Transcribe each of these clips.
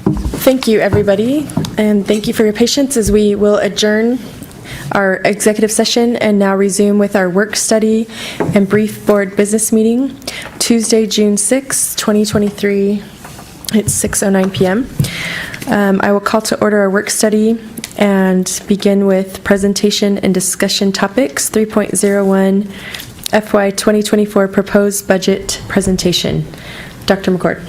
Thank you, everybody, and thank you for your patience as we will adjourn our executive session and now resume with our work study and brief board business meeting, Tuesday, June 6, 2023. It's 6:09 p.m. I will call to order our work study and begin with presentation and discussion topics, 3.01 FY 2024 proposed budget presentation. Dr. McCord.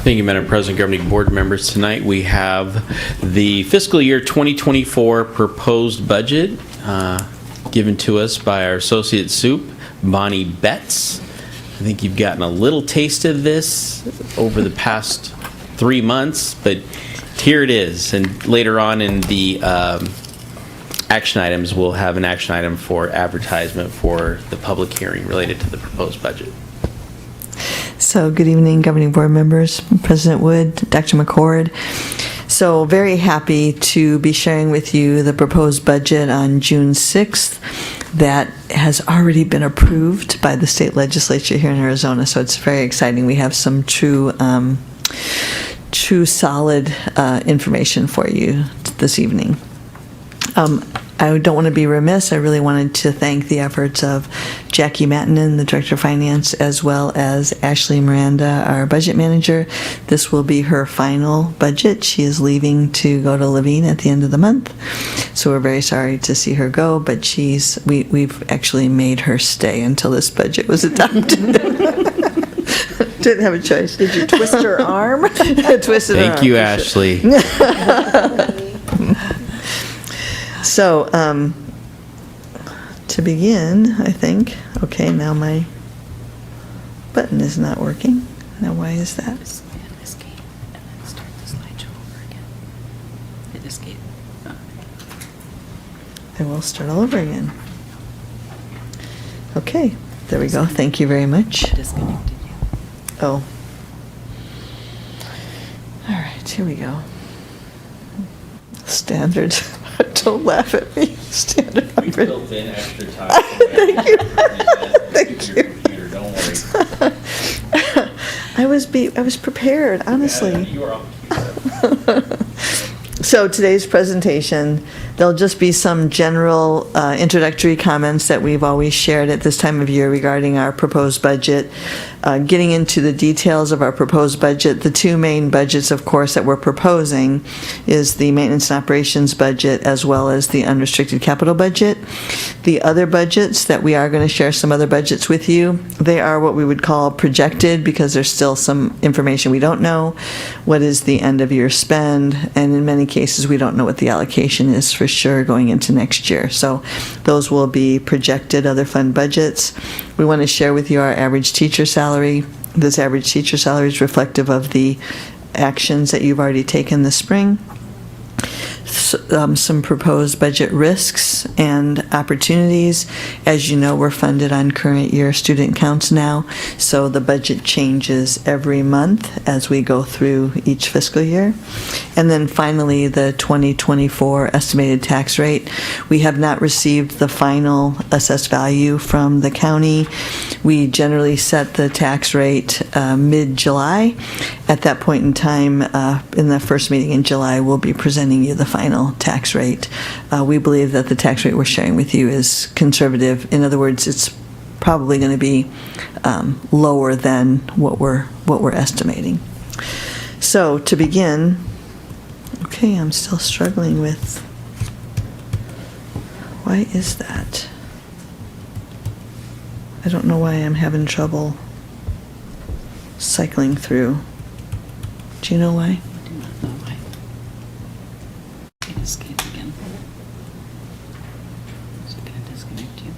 Thank you, Madam President, governing board members. Tonight we have the fiscal year 2024 proposed budget given to us by our associate soup, Bonnie Betts. I think you've gotten a little taste of this over the past 3 months, but here it is. And later on in the action items, we'll have an action item for advertisement for the public hearing related to the proposed budget. So good evening, governing board members, President Wood, Dr. McCord. So very happy to be sharing with you the proposed budget on June 6th that has already been approved by the state legislature here in Arizona. So it's very exciting. We have some true solid information for you this evening. I don't want to be remiss. I really wanted to thank the efforts of Jackie Mattinen, the Director of Finance, as well as Ashley Miranda, our budget manager. This will be her final budget. She is leaving to go to Levine at the end of the month. So we're very sorry to see her go, but we've actually made her stay until this budget was adopted. Didn't have a choice. Did you twist her arm? Twisted her arm. Thank you, Ashley. So, to begin, I think, okay, now my button is not working. Now, why is that? Escape, and then start the slideshow over again. Hit escape. I will start all over again. Okay, there we go. Thank you very much. Disconnected you. Oh. All right, here we go. Standard. Don't laugh at me. Standard. We built in extra time. Thank you. Thank you. Computer, don't worry. I was prepared, honestly. Yeah, you are on the computer. So today's presentation, there'll just be some general introductory comments that we've always shared at this time of year regarding our proposed budget. Getting into the details of our proposed budget, the two main budgets, of course, that we're proposing is the maintenance and operations budget as well as the unrestricted capital budget. The other budgets that we are going to share some other budgets with you, they are what we would call projected because there's still some information we don't know. What is the end of year spend? And in many cases, we don't know what the allocation is for sure going into next year. So those will be projected other fund budgets. We want to share with you our average teacher salary. This average teacher salary is reflective of the actions that you've already taken this spring. Some proposed budget risks and opportunities. As you know, we're funded on current year student counts now, so the budget changes every month as we go through each fiscal year. And then finally, the 2024 estimated tax rate. We have not received the final assessed value from the county. We generally set the tax rate mid-July. At that point in time, in the first meeting in July, we'll be presenting you the final tax rate. We believe that the tax rate we're sharing with you is conservative. In other words, it's probably going to be lower than what we're estimating. So to begin, okay, I'm still struggling with, why is that? I don't know why I'm having trouble cycling through. Do you know why? I do not know why. Hit escape again. Is it going to disconnect you?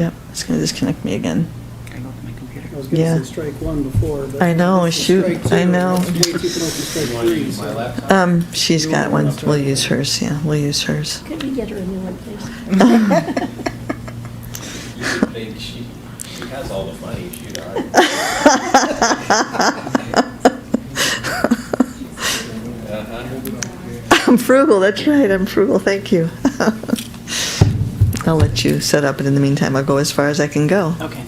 Yep, it's going to disconnect me again. I go to my computer. I was going to Yeah. say strike one before, but I know, this is shoot, strike two. I know. Wait, you can open strike three. So. She's got one. We'll use hers. Yeah, we'll use hers. Could we get her a new one, please? You would think she has all the money. She'd already. I'm frugal. That's right. I'm frugal. Thank you. I'll let you set up, and in the meantime, I'll go as far as I can go. Okay.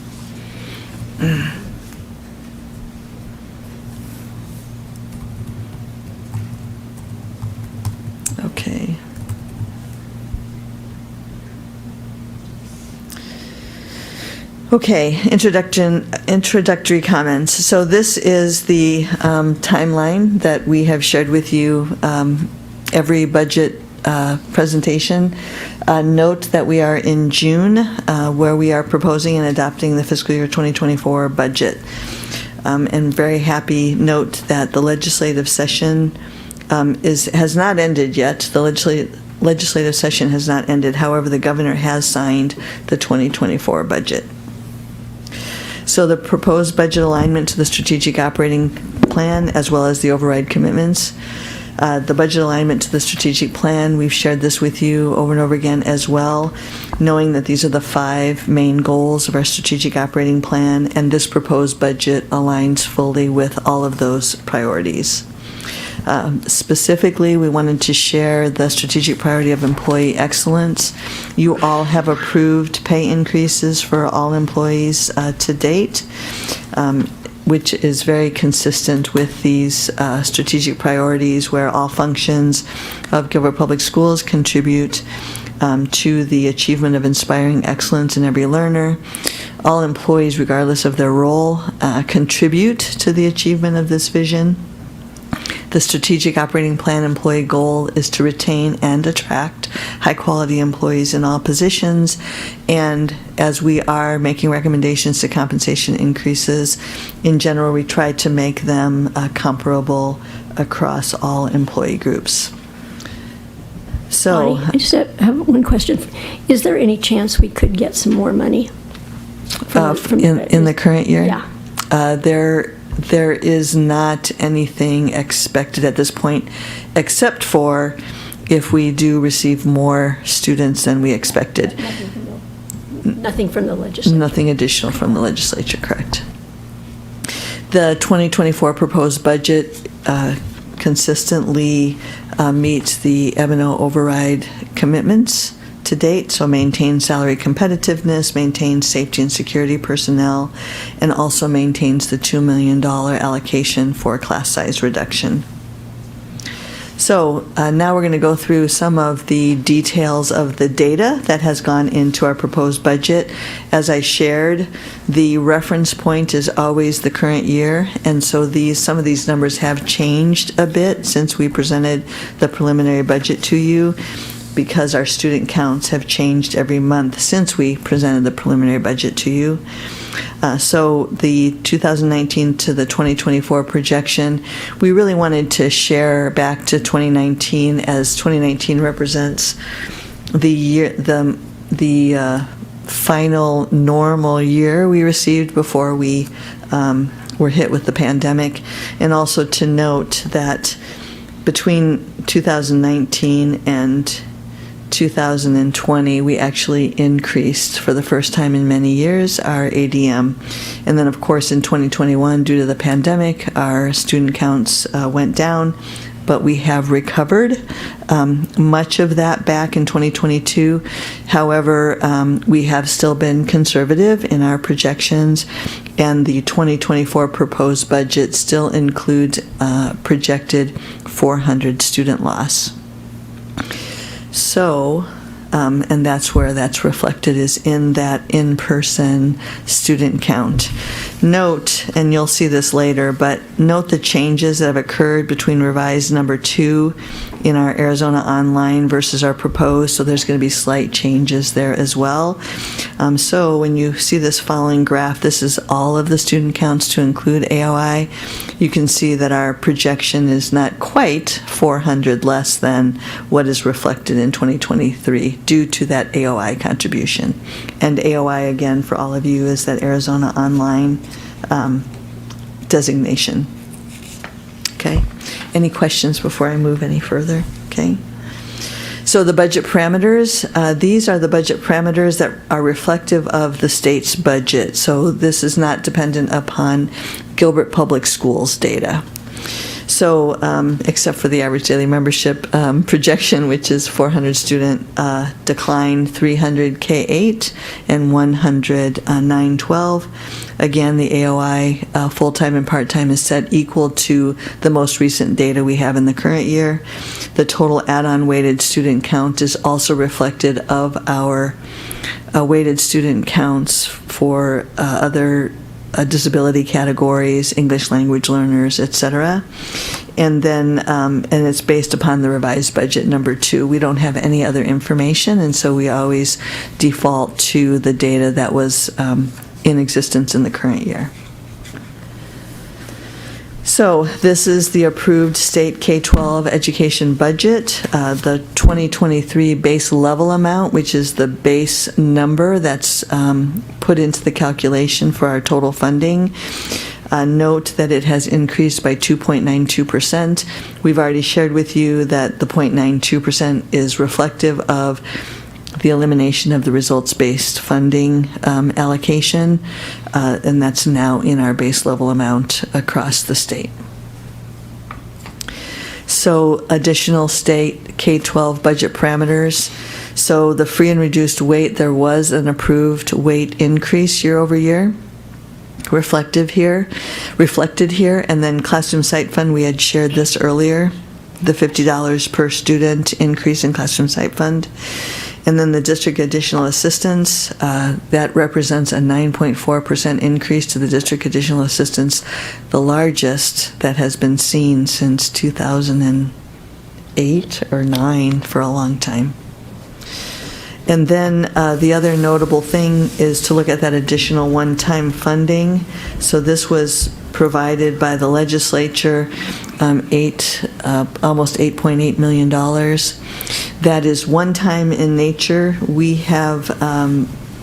Okay, introductory comments. So this is the timeline that we have shared with you every budget presentation. Note that we are in June, where we are proposing and adopting the fiscal year 2024 budget. And very happy note that the legislative session has not ended yet. The legislative session has not ended. However, the governor has signed the 2024 budget. So the proposed budget alignment to the strategic operating plan, as well as the override commitments. The budget alignment to the strategic plan, we've shared this with you over and over again as well, knowing that these are the 5 main goals of our strategic operating plan, and this proposed budget aligns fully with all of those priorities. Specifically, we wanted to share the strategic priority of employee excellence. You all have approved pay increases for all employees to date, which is very consistent with these strategic priorities where all functions of Gilbert Public Schools contribute to the achievement of inspiring excellence in every learner. All employees, regardless of their role, contribute to the achievement of this vision. The strategic operating plan employee goal is to retain and attract high-quality employees in all positions, and as we are making recommendations to compensation increases, in general, we try to make them comparable across all employee groups. So, I just have one question. Is there any chance we could get some more money? In the current year? Yeah. There is not anything expected at this point, except for if we do receive more students than we expected. Nothing from the legislature? Nothing additional from the legislature, correct. The 2024 proposed budget consistently meets the E&O override commitments to date, so maintains salary competitiveness, maintains safety and security personnel, and also maintains the $2 million allocation for class size reduction. So now we're going to go through some of the details of the data that has gone into our proposed budget. As I shared, the reference point is always the current year, and so some of these numbers have changed a bit since we presented the preliminary budget to you, because our student counts have changed every month since we presented the preliminary budget to you. So the 2019 to the 2024 projection, we really wanted to share back to 2019, as 2019 represents the year, the final normal year we received before we were hit with the pandemic, and also to note that between 2019 and 2020, we actually increased for the first time in many years our ADM. And then, of course, in 2021, due to the pandemic, our student counts went down, but we have recovered much of that back in 2022. However, we have still been conservative in our projections, and the 2024 proposed budget still includes projected 400 student loss. So, and that's where that's reflected, is in that in-person student count. Note, and you'll see this later, but note the changes that have occurred between revised number 2 in our Arizona Online versus our proposed, so there's going to be slight changes there as well. So when you see this following graph, this is all of the student counts to include AOI. You can see that our projection is not quite 400 less than what is reflected in 2023 due to that AOI contribution. And AOI, again, for all of you, is that Arizona Online designation. Okay. Any questions before I move any further? Okay. So the budget parameters, these are the budget parameters that are reflective of the state's budget. So this is not dependent upon Gilbert Public Schools data. So except for the average daily membership projection, which is 400 student decline, 300 K-8, and 100 9-12. Again, the AOI full-time and part-time is set equal to the most recent data we have in the current year. The total add-on weighted student count is also reflected of our weighted student counts for other disability categories, English language learners, etc. And then, and it's based upon the revised budget number 2. We don't have any other information, and so we always default to the data that was in existence in the current year. So this is the approved state K-12 education budget. The 2023 base level amount, which is the base number that's put into the calculation for our total funding. Note that it has increased by 2.92%. We've already shared with you that the 0.92% is reflective of the elimination of the results-based funding allocation, and that's now in our base level amount across the state. So additional state K-12 budget parameters. So the free and reduced weight, there was an approved weight increase year over year, reflected here, and then classroom site fund, we had shared this earlier, the $50 per student increase in classroom site fund. And then the district additional assistance, that represents a 9.4% increase to the district additional assistance, the largest that has been seen since 2008 or 9 for a long time. And then the other notable thing is to look at that additional one-time funding. So this was provided by the legislature, almost $8.8 million. That is one-time in nature. We have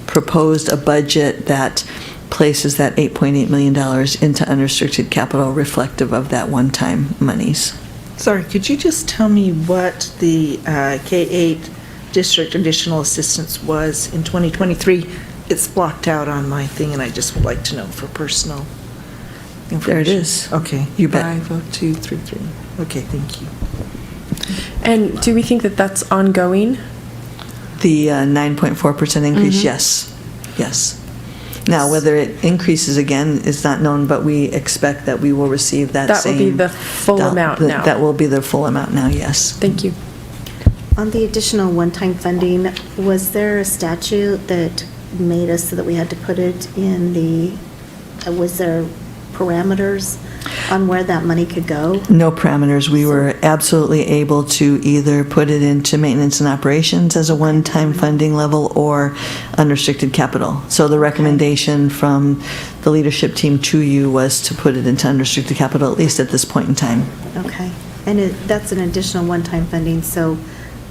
proposed a budget that places that $8.8 million into unrestricted capital reflective of that one-time monies. Sorry, could you just tell me what the K-8 district additional assistance was in 2023? It's blocked out on my thing, and I just would like to know for personal information. There it is. Okay. You bet. 50233. Okay, thank you. And do we think that that's ongoing? The 9.4% increase, yes. Yes. Now, whether it increases again is not known, but we expect that we will receive that same... That will be the full amount now. That will be the full amount now, yes. Thank you. On the additional one-time funding, was there a statute that made us so that we had to put it in the, was there parameters on where that money could go? No parameters. We were absolutely able to either put it into maintenance and operations as a one-time funding level or unrestricted capital. So the recommendation from the leadership team to you was to put it into unrestricted capital, at least at this point in time. Okay. And that's an additional one-time funding, so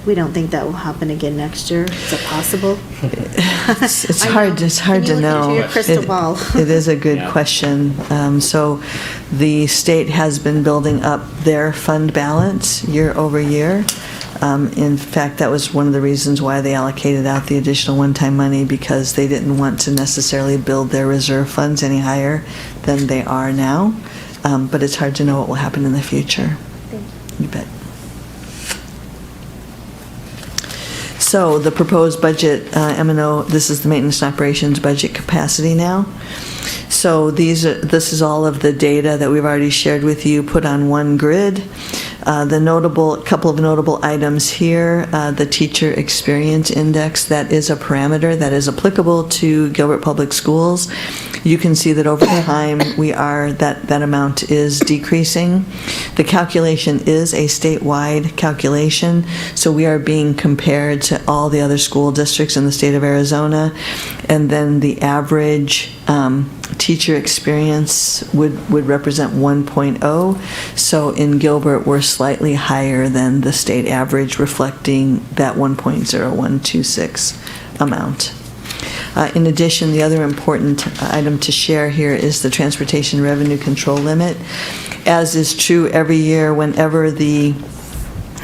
we don't think that will happen again next year? Is it possible? It's hard to know. Can you look into your crystal ball? It is a good question. So the state has been building up their fund balance year over year. In fact, that was one of the reasons why they allocated out the additional one-time money, because they didn't want to necessarily build their reserve funds any higher than they are now. But it's hard to know what will happen in the future. Thank you. You bet. So the proposed budget, M&O, this is the maintenance and operations budget capacity now. So this is all of the data that we've already shared with you, put on one grid. Couple of notable items here, the teacher experience index, that is a parameter that is applicable to Gilbert Public Schools. You can see that over time that amount is decreasing. The calculation is a statewide calculation, so we are being compared to all the other school districts in the state of Arizona, and then the average teacher experience would represent 1.0. So in Gilbert, we're slightly higher than the state average, reflecting that 1.0126 amount. In addition, the other important item to share here is the transportation revenue control limit. As is true every year, whenever the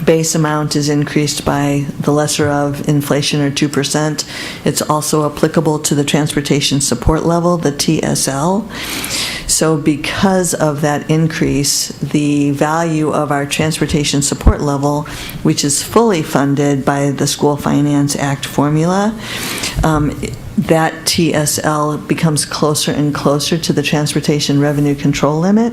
base amount is increased by the lesser of inflation or 2%, it's also applicable to the transportation support level, the TSL. So because of that increase, the value of our transportation support level, which is fully funded by the School Finance Act formula, that TSL becomes closer and closer to the transportation revenue control limit,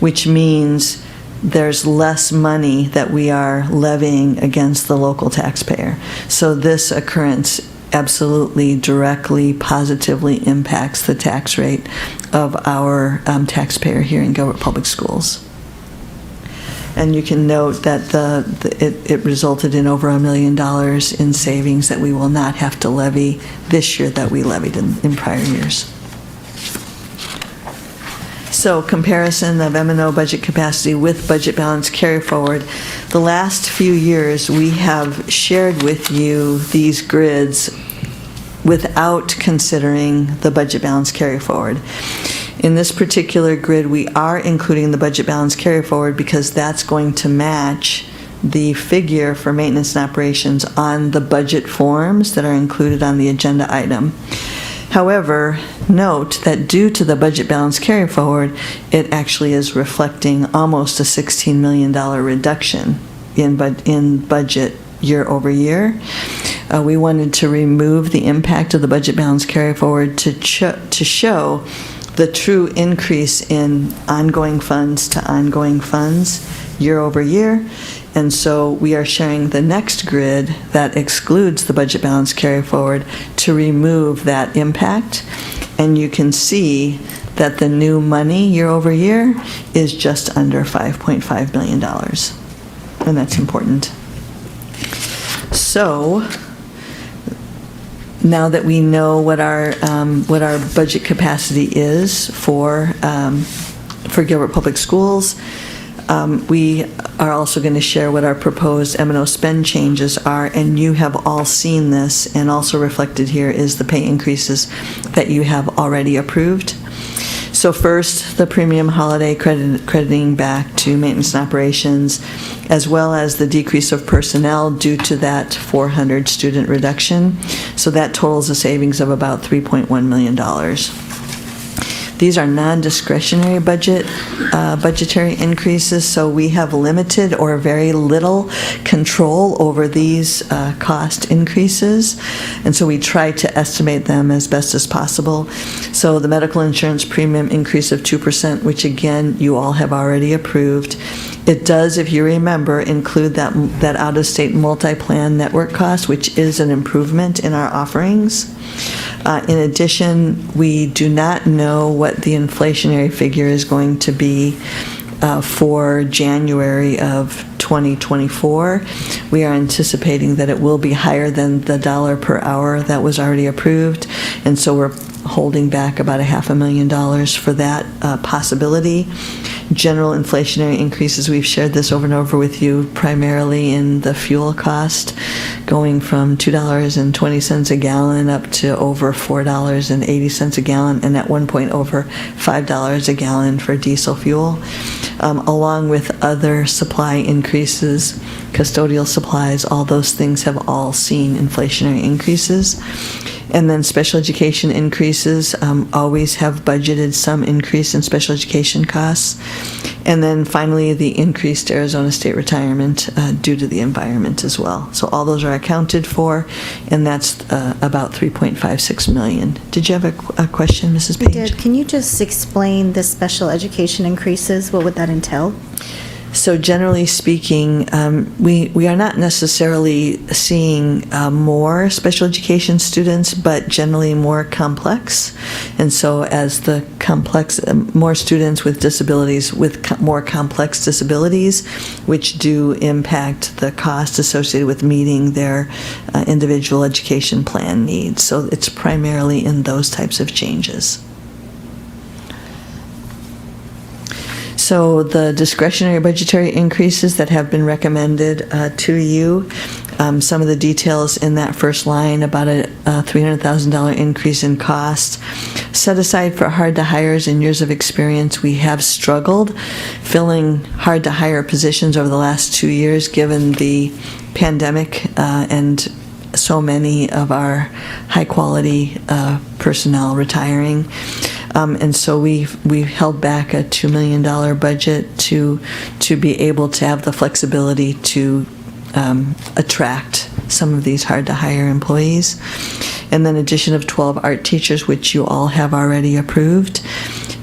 which means there's less money that we are levying against the local taxpayer. So this occurrence absolutely directly, positively impacts the tax rate of our taxpayer here in Gilbert Public Schools. And you can note that it resulted in over $1 million in savings that we will not have to levy this year that we levied in prior years. So comparison of M&O budget capacity with budget balance carry forward. The last few years, we have shared with you these grids without considering the budget balance carry forward. In this particular grid, we are including the budget balance carry forward because that's going to match the figure for maintenance and operations on the budget forms that are included on the agenda item. However, note that due to the budget balance carry forward, it actually is reflecting almost a $16 million reduction in budget year over year. We wanted to remove the impact of the budget balance carry forward to show the true increase in ongoing funds to ongoing funds year over year. And so we are sharing the next grid that excludes the budget balance carry forward to remove that impact. And you can see that the new money year over year is just under $5.5 million. And that's important. So now that we know what our budget capacity is for Gilbert Public Schools, we are also going to share what our proposed M&O spend changes are, and you have all seen this, and also reflected here is the pay increases that you have already approved. So first, the premium holiday crediting back to maintenance and operations, as well as the decrease of personnel due to that 400 student reduction. So that totals a savings of about $3.1 million. These are non-discretionary budgetary increases, so we have limited or very little control over these cost increases, and so we try to estimate them as best as possible. So the medical insurance premium increase of 2%, which again you all have already approved. It does, if you remember, include that out-of-state multi-plan network cost, which is an improvement in our offerings. In addition, we do not know what the inflationary figure is going to be for January of 2024. We are anticipating that it will be higher than the dollar per hour that was already approved, and so we're holding back about $500,000 for that possibility. General inflationary increases, we've shared this over and over with you, primarily in the fuel cost, going from $2.20 a gallon up to over $4.80 a gallon, and at one point over $5 a gallon for diesel fuel, along with other supply increases, custodial supplies. All those things have all seen inflationary increases. And then special education increases, always have budgeted some increase in special education costs. And then finally, the increased Arizona State retirement due to the environment as well. So all those are accounted for, and that's about $3.56 million. Did you have a question, Mrs. Page? I did. Can you just explain the special education increases? What would that entail? So generally speaking, we are not necessarily seeing more special education students, but generally more complex. And so as the more students with disabilities, with more complex disabilities, which do impact the cost associated with meeting their individual education plan needs. So it's primarily in those types of changes. So the discretionary budgetary increases that have been recommended to you, some of the details in that first line, about a $300,000 increase in cost. Set aside for hard-to-hires and years of experience, we have struggled filling hard-to-hire positions over the last 2 years, given the pandemic and so many of our high-quality personnel retiring. And so we've held back a $2 million budget to be able to have the flexibility to attract some of these hard-to-hire employees. And then addition of 12 art teachers, which you all have already approved.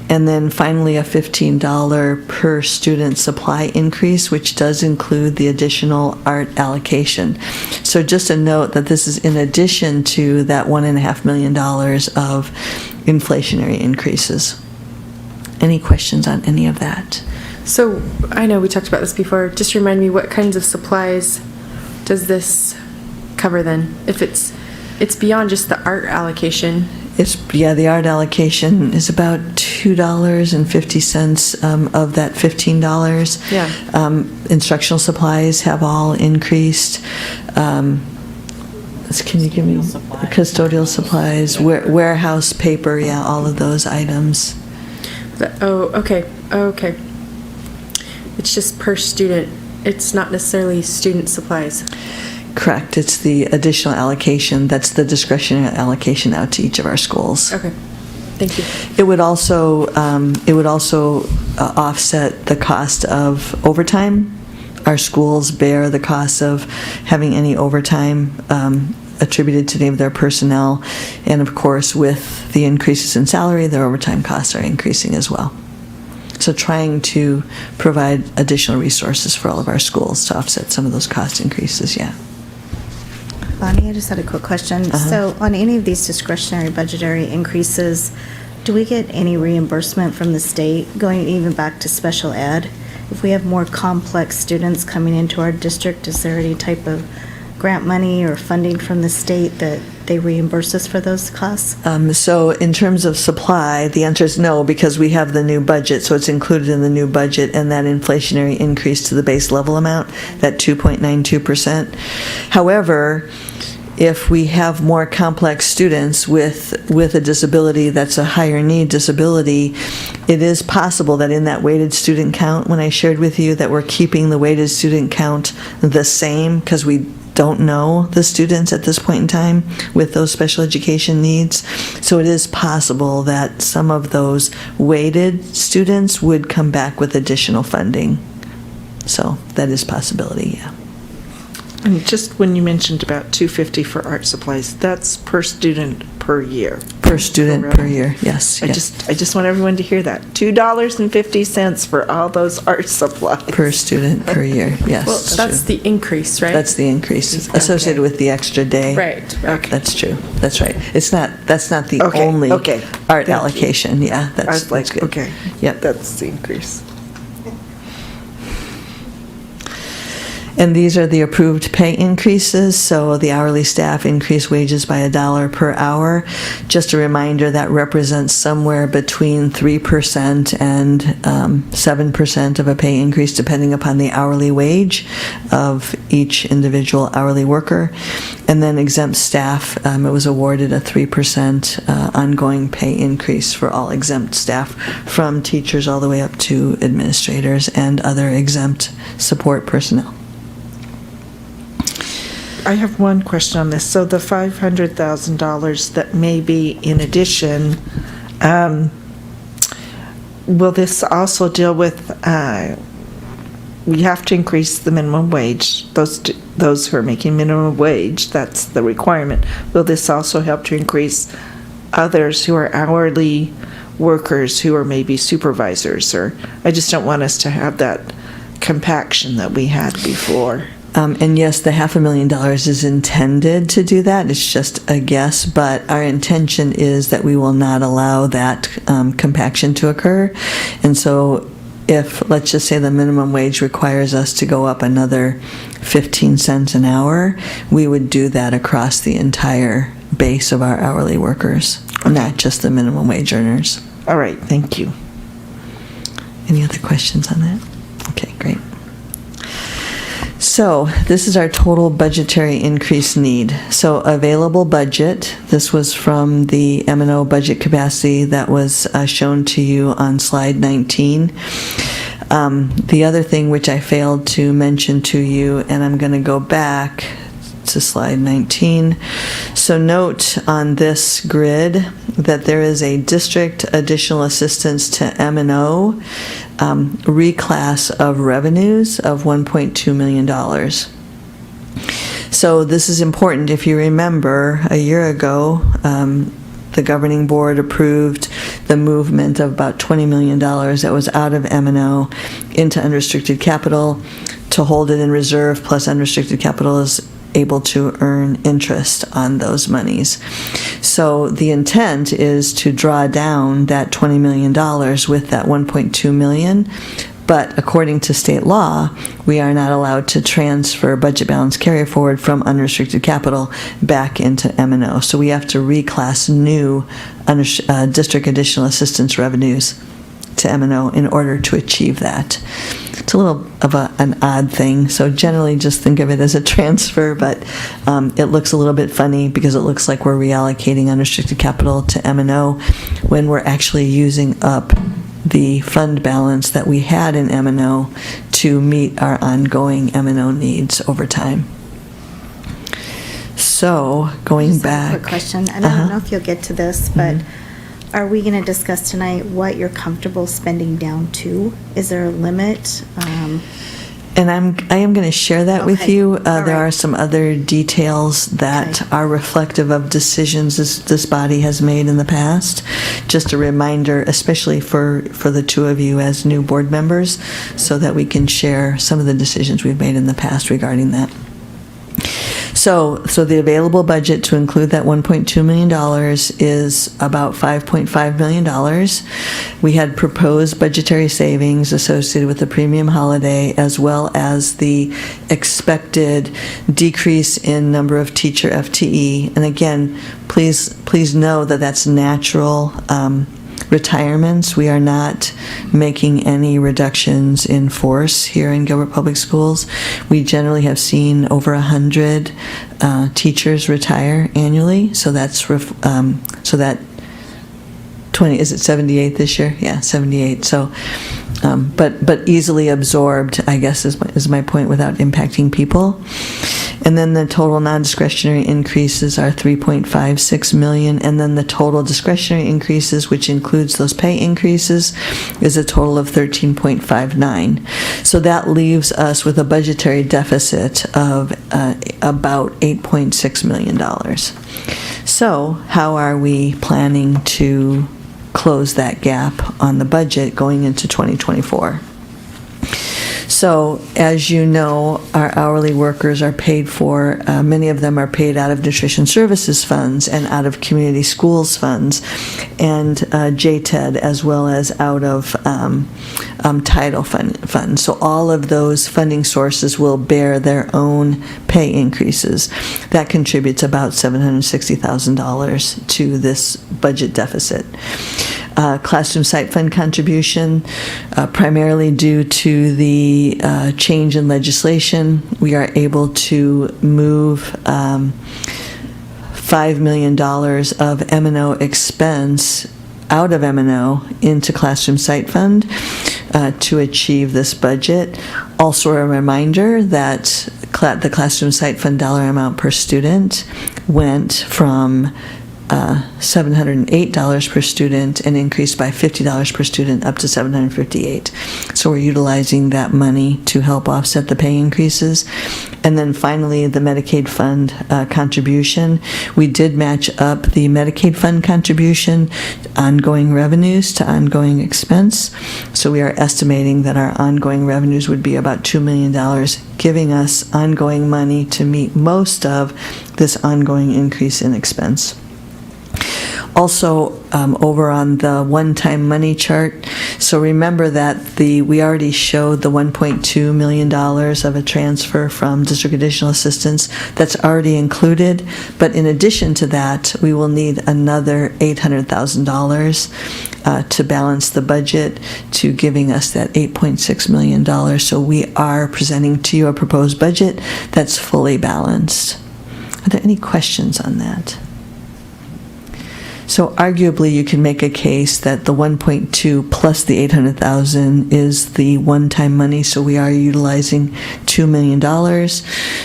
And then finally, a $15 per student supply increase, which does include the additional art allocation. So just a note that this is in addition to that $1.5 million of inflationary increases. Any questions on any of that? So I know we talked about this before. Just remind me, what kinds of supplies does this cover then? If it's beyond just the art allocation. The art allocation is about $2.50 of that $15. Yeah. Instructional supplies have all increased. Can you give me custodial supplies, warehouse paper? Yeah, all of those items. Okay. It's just per student. It's not necessarily student supplies. Correct. It's the additional allocation. That's the discretionary allocation out to each of our schools. Okay. Thank you. It would also offset the cost of overtime. Our schools bear the cost of having any overtime attributed to any of their personnel, and of course, with the increases in salary, their overtime costs are increasing as well. So trying to provide additional resources for all of our schools to offset some of those cost increases, yeah. Bonnie, I just had a quick question. So on any of these discretionary budgetary increases, do we get any reimbursement from the state, going even back to special ed? If we have more complex students coming into our district, is there any type of grant money or funding from the state that they reimburse us for those costs? So in terms of supply, the answer is no, because we have the new budget, so it's included in the new budget, and that inflationary increase to the base level amount, that 2.92%. However, if we have more complex students with a disability that's a higher need disability, it is possible that in that weighted student count, when I shared with you that we're keeping the weighted student count the same because we don't know the students at this point in time with those special education needs. So it is possible that some of those weighted students would come back with additional funding. So that is a possibility, yeah. And just when you mentioned about $250 for art supplies, that's per student per year. Per student Correct. per year, yes. I just want everyone to hear that. $2.50 for all those art supplies. Per student per year, yes. Well, that's the increase, right? That's the increase associated with the extra day. Right. Okay. That's true. That's right. That's not the Okay, only okay. art Thank you. allocation. Yeah, I was that's good. okay. Yep. That's the increase. And these are the approved pay increases. So the hourly staff increase wages by $1 per hour. Just a reminder, that represents somewhere between 3% and 7% of a pay increase, depending upon the hourly wage of each individual hourly worker. And then exempt staff, it was awarded a 3% ongoing pay increase for all exempt staff, from teachers all the way up to administrators and other exempt support personnel. I have one question on this. So the $500,000 that may be in addition, will this also deal with, we have to increase the minimum wage, those who are making minimum wage, that's the requirement. Will this also help to increase others who are hourly workers who are maybe supervisors? Or I just don't want us to have that compaction that we had before. And yes, the $500,000 is intended to do that. It's just a guess, but our intention is that we will not allow that compaction to occur. And so if, let's just say, the minimum wage requires us to go up another 15 cents an hour, we would do that across the entire base of our hourly workers, not just the minimum wage earners. All right, thank you. Any other questions on that? Okay, great. So this is our total budgetary increase need. So available budget, this was from the M&O budget capacity that was shown to you on slide 19. The other thing which I failed to mention to you, and I'm going to go back to slide 19. So note on this grid that there is a district additional assistance to M&O reclass of revenues of $1.2 million. So this is important. If you remember, a year ago, the governing board approved the movement of about $20 million that was out of M&O into unrestricted capital to hold it in reserve, plus unrestricted capital is able to earn interest on those monies. So the intent is to draw down that $20 million with that $1.2 million, but according to state law, we are not allowed to transfer budget balance carry forward from unrestricted capital back into M&O. So we have to reclass new district additional assistance revenues to M&O in order to achieve that. It's a little of an odd thing, so generally just think of it as a transfer, but it looks a little bit funny because it looks like we're reallocating unrestricted capital to M&O when we're actually using up the fund balance that we had in M&O to meet our ongoing M&O needs over time. So, going Just back... a quick question, and I don't know if you'll get to this, but are we going to discuss tonight what you're comfortable spending down to? Is there a limit? And I am going to share that with Okay. you. All There right. are some other details that Okay. are reflective of decisions this body has made in the past. Just a reminder, especially for the two of you as new board members, so that we can share some of the decisions we've made in the past regarding that. So the available budget to include that $1.2 million is about $5.5 million. We had proposed budgetary savings associated with the premium holiday, as well as the expected decrease in number of teacher FTE. And again, please know that that's natural retirements. We are not making any reductions in force here in Gilbert Public Schools. We generally have seen over 100 teachers retire annually, so that's so that 20, is it 78 this year? Yeah, 78. So, but easily absorbed, I guess, is my point, without impacting people. And then the total non-discretionary increases are $3.56 million, and then the total discretionary increases, which includes those pay increases, is a total of $13.59. So that leaves us with a budgetary deficit of about $8.6 million. So how are we planning to close that gap on the budget going into 2024? So, as you know, our hourly workers are paid for, many of them are paid out of nutrition services funds and out of community schools funds and JTED, as well as out of Title funds. So all of those funding sources will bear their own pay increases. That contributes about $760,000 to this budget deficit. Classroom site fund contribution, primarily due to the change in legislation, we are able to move $5 million of M&O expense out of M&O into classroom site fund to achieve this budget. Also a reminder that the classroom site fund dollar amount per student went from $708 per student and increased by $50 per student up to $758. So we're utilizing that money to help offset the pay increases. And then finally, the Medicaid fund contribution. We did match up the Medicaid fund contribution, ongoing revenues to ongoing expense. So we are estimating that our ongoing revenues would be about $2 million, giving us ongoing money to meet most of this ongoing increase in expense. Also, over on the one-time money chart, so remember that we already showed the $1.2 million of a transfer from district additional assistance. That's already included, but in addition to that, we will need another $800,000 to balance the budget, to giving us that $8.6 million. So we are presenting to you a proposed budget that's fully balanced. Are there any questions on that? So arguably, you can make a case that the 1.2 plus the 800,000 is the one-time money, so we are utilizing $2 million.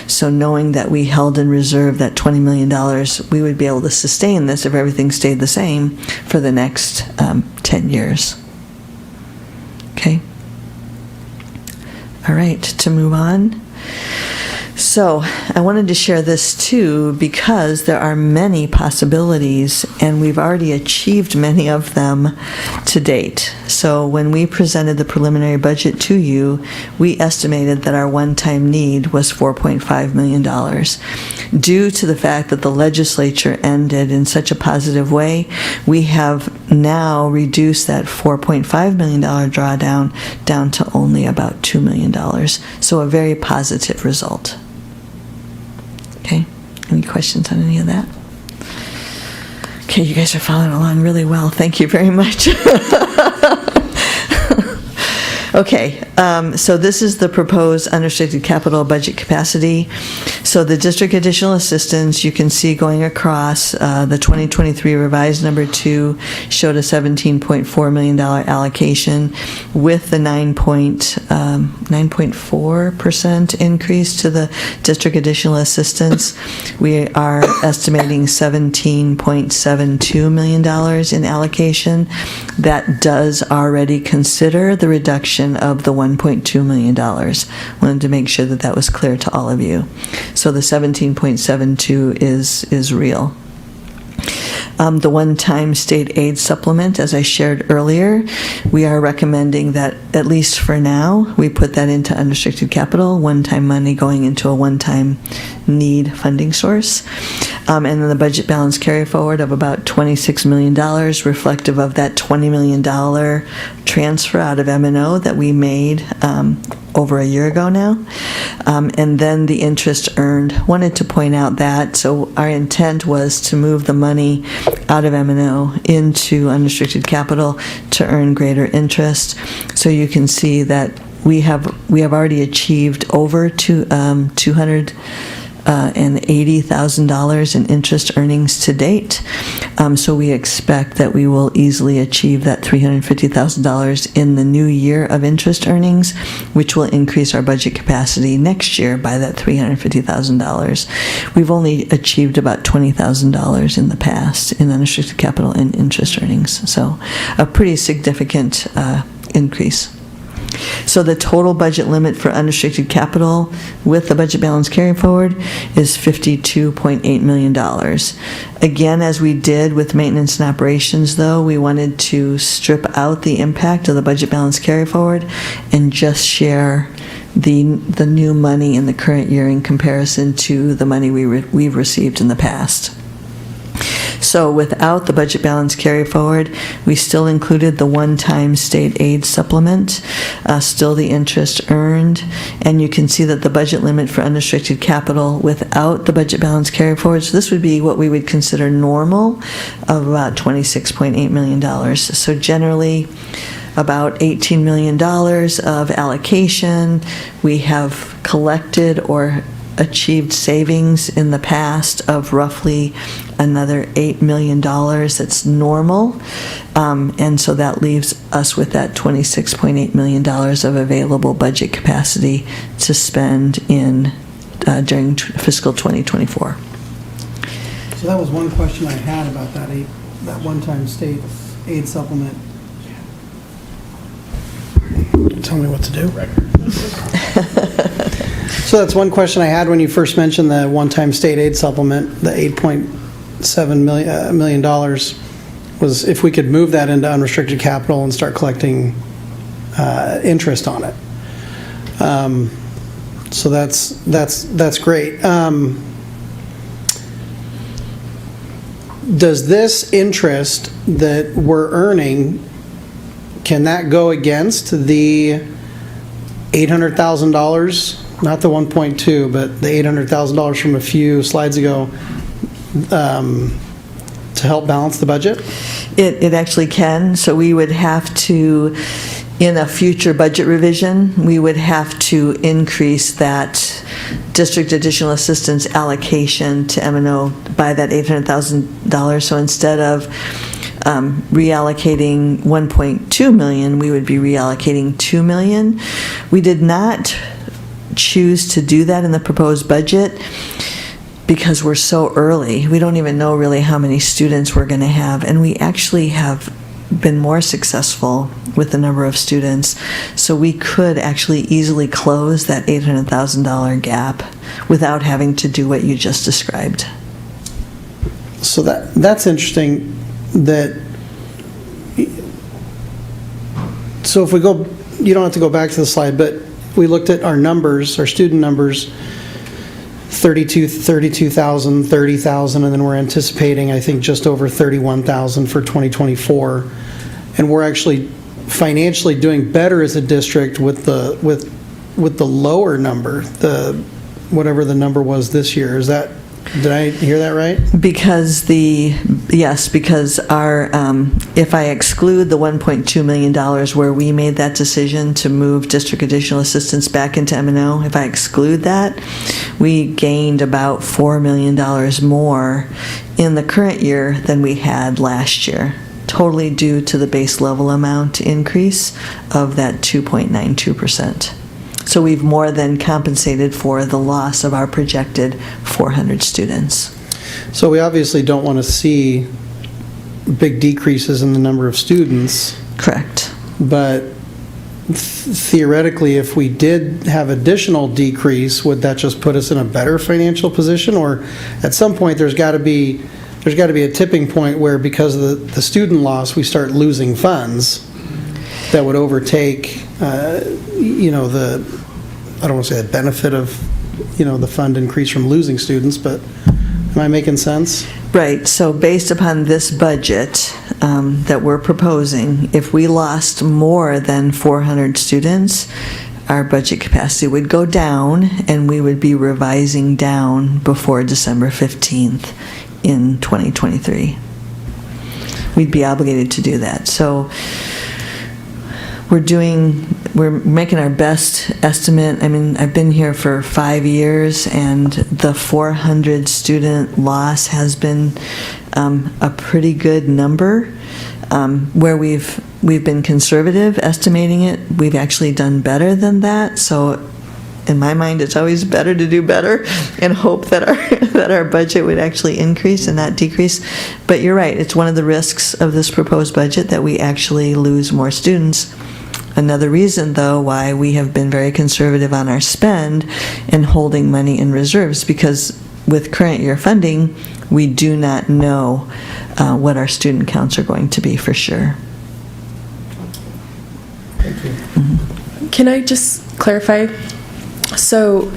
So knowing that we held in reserve that $20 million, we would be able to sustain this if everything stayed the same for the next 10 years. Okay? All right, to move on. So I wanted to share this too because there are many possibilities and we've already achieved many of them to date. So when we presented the preliminary budget to you, we estimated that our one-time need was $4.5 million. Due to the fact that the legislature ended in such a positive way, we have now reduced that $4.5 million drawdown down to only about $2 million. So a very positive result. Okay, any questions on any of that? Okay, you guys are following along really well. Thank you very much. Okay, so this is the proposed unrestricted capital budget capacity. So the district additional assistance, you can see going across, the 2023 revised number 2 showed a $17.4 million allocation with the 9.4% increase to the district additional assistance. We are estimating $17.72 million in allocation. That does already consider the reduction of the $1.2 million. Wanted to make sure that that was clear to all of you. So the 17.72 is real. The one-time state aid supplement, as I shared earlier, we are recommending that, at least for now, we put that into unrestricted capital, one-time money going into a one-time need funding source. And then the budget balance carry forward of about $26 million, reflective of that $20 million transfer out of M&O that we made over a year ago now. And then the interest earned. Wanted to point out that, so our intent was to move the money out of M&O into unrestricted capital to earn greater interest. So you can see that we have already achieved over $280,000 in interest earnings to date. So we expect that we will easily achieve that $350,000 in the new year of interest earnings, which will increase our budget capacity next year by that $350,000. We've only achieved about $20,000 in the past in unrestricted capital and interest earnings. So a pretty significant increase. So the total budget limit for unrestricted capital with the budget balance carry forward is $52.8 million. Again, as we did with maintenance and operations, though, we wanted to strip out the impact of the budget balance carry forward and just share the new money in the current year in comparison to the money we've received in the past. So without the budget balance carry forward, we still included the one-time state aid supplement, still the interest earned, and you can see that the budget limit for unrestricted capital without the budget balance carry forward, so this would be what we would consider normal, of about $26.8 million. So generally, about $18 million of allocation. We have collected or achieved savings in the past of roughly another $8 million. That's normal. And so that leaves us with that $26.8 million of available budget capacity to spend in during fiscal 2024. So that was one question I had about that one-time state aid supplement. Tell me what to do. So that's one question I had when you first mentioned the one-time state aid supplement, the $8.7 million, was if we could move that into unrestricted capital and start collecting interest on it. So that's great. Does this interest that we're earning, can that go against the $800,000? Not the 1.2, but the $800,000 from a few slides ago, to help balance the budget? It actually can. So we would have to, in a future budget revision, we would have to increase that district additional assistance allocation to M&O by that $800,000. So instead of reallocating $1.2 million, we would be reallocating $2 million. We did not choose to do that in the proposed budget because we're so early. We don't even know really how many students we're going to have, and we actually have been more successful with the number of students. So we could actually easily close that $800,000 gap without having to do what you just described. So that's interesting so if we go, you don't have to go back to the slide, but we looked at our numbers, our student numbers, 32,000, 30,000, and then we're anticipating, I think, just over 31,000 for 2024. And we're actually financially doing better as a district with the lower number, whatever the number was this year. Did I hear that right? Because our, if I exclude the $1.2 million where we made that decision to move district additional assistance back into M&O, if I exclude that, we gained about $4 million more in the current year than we had last year, totally due to the base level amount increase of that 2.92%. So we've more than compensated for the loss of our projected 400 students. So we obviously don't want to see big decreases in the number of students. Correct. But theoretically, if we did have additional decrease, would that just put us in a better financial position? Or at some point, there's got to be a tipping point where, because of the student loss, we start losing funds that would overtake, I don't want to say the benefit of, the fund increase from losing students, but am I making sense? Right. So based upon this budget that we're proposing, if we lost more than 400 students, our budget capacity would go down, and we would be revising down before December 15th in 2023. We'd be obligated to do that. So we're making our best estimate. I mean, I've been here for 5 years, and the 400 student loss has been a pretty good number. Where we've been conservative estimating it, we've actually done better than that. So in my mind, it's always better to do better and hope that our budget would actually increase and not decrease. But you're right, it's one of the risks of this proposed budget that we actually lose more students. Another reason, though, why we have been very conservative on our spend and holding money in reserves, because with current year funding, we do not know what our student counts are going to be for sure. Thank you. Can I just clarify? So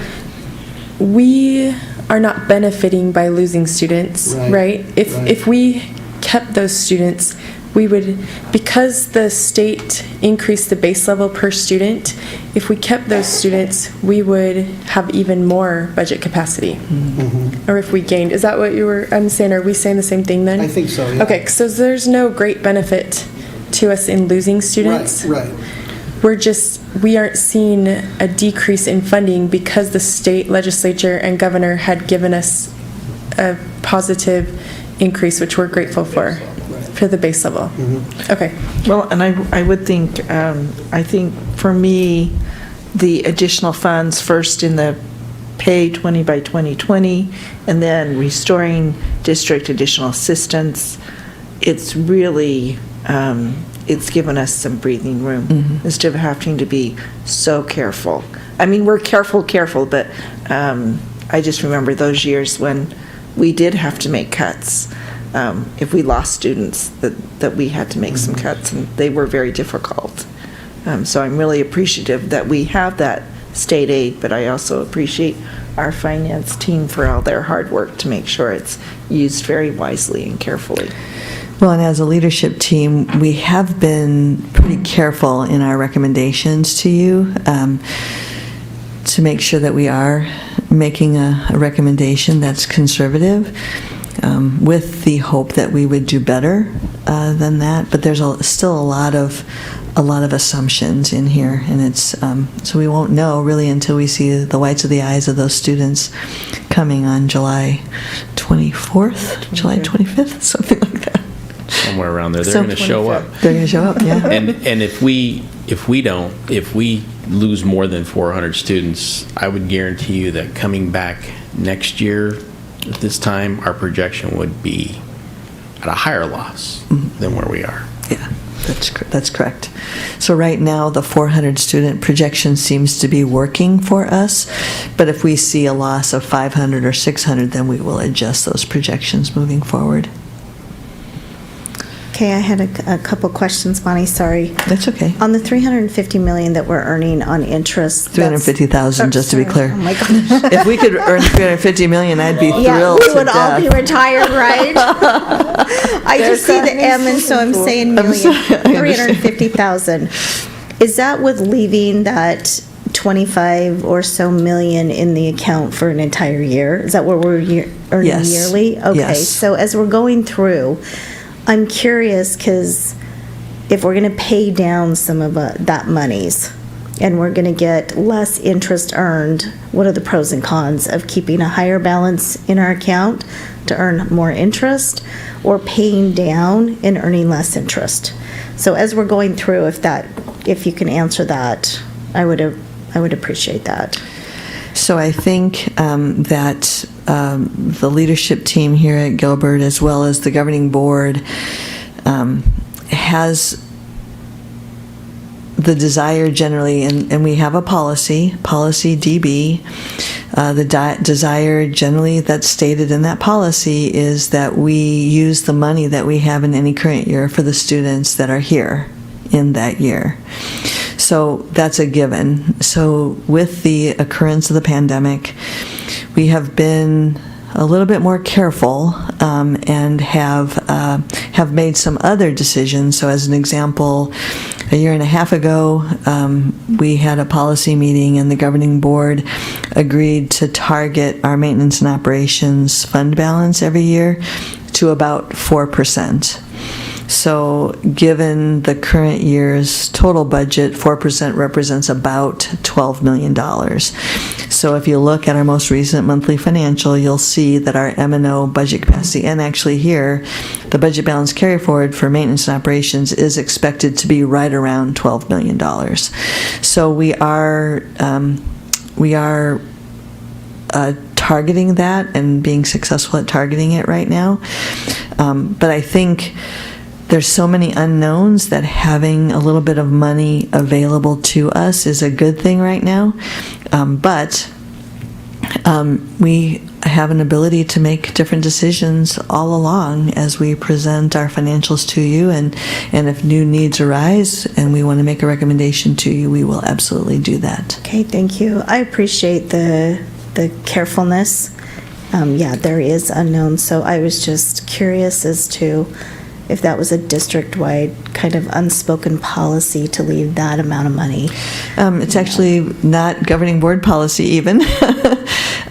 we are not benefiting by losing students, right? If we kept those students, we would, because the state increased the base level per student, if we kept those students, we would have even more budget capacity. Mm-hmm. Or if we gained. Is that what I'm saying? Are we saying the same thing then? I think so, yeah. Okay, so there's no great benefit to us in losing students. Right. We aren't seeing a decrease in funding because the state legislature and governor had given us a positive increase, which we're grateful for the base level. Mm-hmm. Okay. Well, and I would think, I think for me, the additional funds first in the pay 20 by 2020 and then restoring district additional assistance, it's really, it's given us some breathing room instead of having to be so careful. I mean, we're careful, but I just remember those years when we did have to make cuts. If we lost students, that we had to make some cuts, and they were very difficult. So I'm really appreciative that we have that state aid, but I also appreciate our finance team for all their hard work to make sure it's used very wisely and carefully. Well, and as a leadership team, we have been pretty careful in our recommendations to you to make sure that we are making a recommendation that's conservative, with the hope that we would do better than that. But there's still a lot of assumptions in here, and it's so we won't know really until we see the whites of the eyes of those students coming on July 24th, July 25th, something like that. Somewhere around there. They're going to show up. They're going to show up, yeah. And if we lose more than 400 students, I would guarantee you that coming back next year at this time, our projection would be at a higher loss than where we are. Yeah, that's correct. So right now, the 400 student projection seems to be working for us, but if we see a loss of 500 or 600, then we will adjust those projections moving forward. Okay, I had a couple questions, Bonnie, sorry. That's okay. On the $350 million that we're earning on interest. that's- 350,000, just to be sorry. clear. Oh, my gosh. If we could earn 350 million, I'd be Yeah, thrilled we to would all be death. retired, right? I just see the M, and so I'm saying I'm million, sorry, I understand. 350,000. Is that with leaving that 25 or so million in the account for an entire year? Is that what we're earning Yes. yearly? Okay, Yes. so as we're going through, I'm curious, because if we're going to pay down some of that monies, and we're going to get less interest earned, what are the pros and cons of keeping a higher balance in our account to earn more interest, or paying down and earning less interest? So as we're going through, if you can answer that, I would appreciate that. So I think that the leadership team here at Gilbert, as well as the governing board, has the desire generally, and we have a policy DB. The desire generally that's stated in that policy is that we use the money that we have in any current year for the students that are here in that year. So that's a given. So with the occurrence of the pandemic, we have been a little bit more careful and have made some other decisions. So as an example, a year and a half ago, we had a policy meeting, and the governing board agreed to target our maintenance and operations fund balance every year to about 4%. So given the current year's total budget, 4% represents about $12 million. So if you look at our most recent monthly financial, you'll see that our M&O budget capacity, and actually here, the budget balance carry forward for maintenance and operations is expected to be right around $12 million. So we are targeting that and being successful at targeting it right now. But I think there's so many unknowns that having a little bit of money available to us is a good thing right now. But we have an ability to make different decisions all along as we present our financials to you, and if new needs arise and we want to make a recommendation to you, we will absolutely do that. Okay, thank you. I appreciate the carefulness. Yeah, there is unknown, so I was just curious as to if that was a district-wide kind of unspoken policy to leave that amount of money. It's actually not governing board policy even,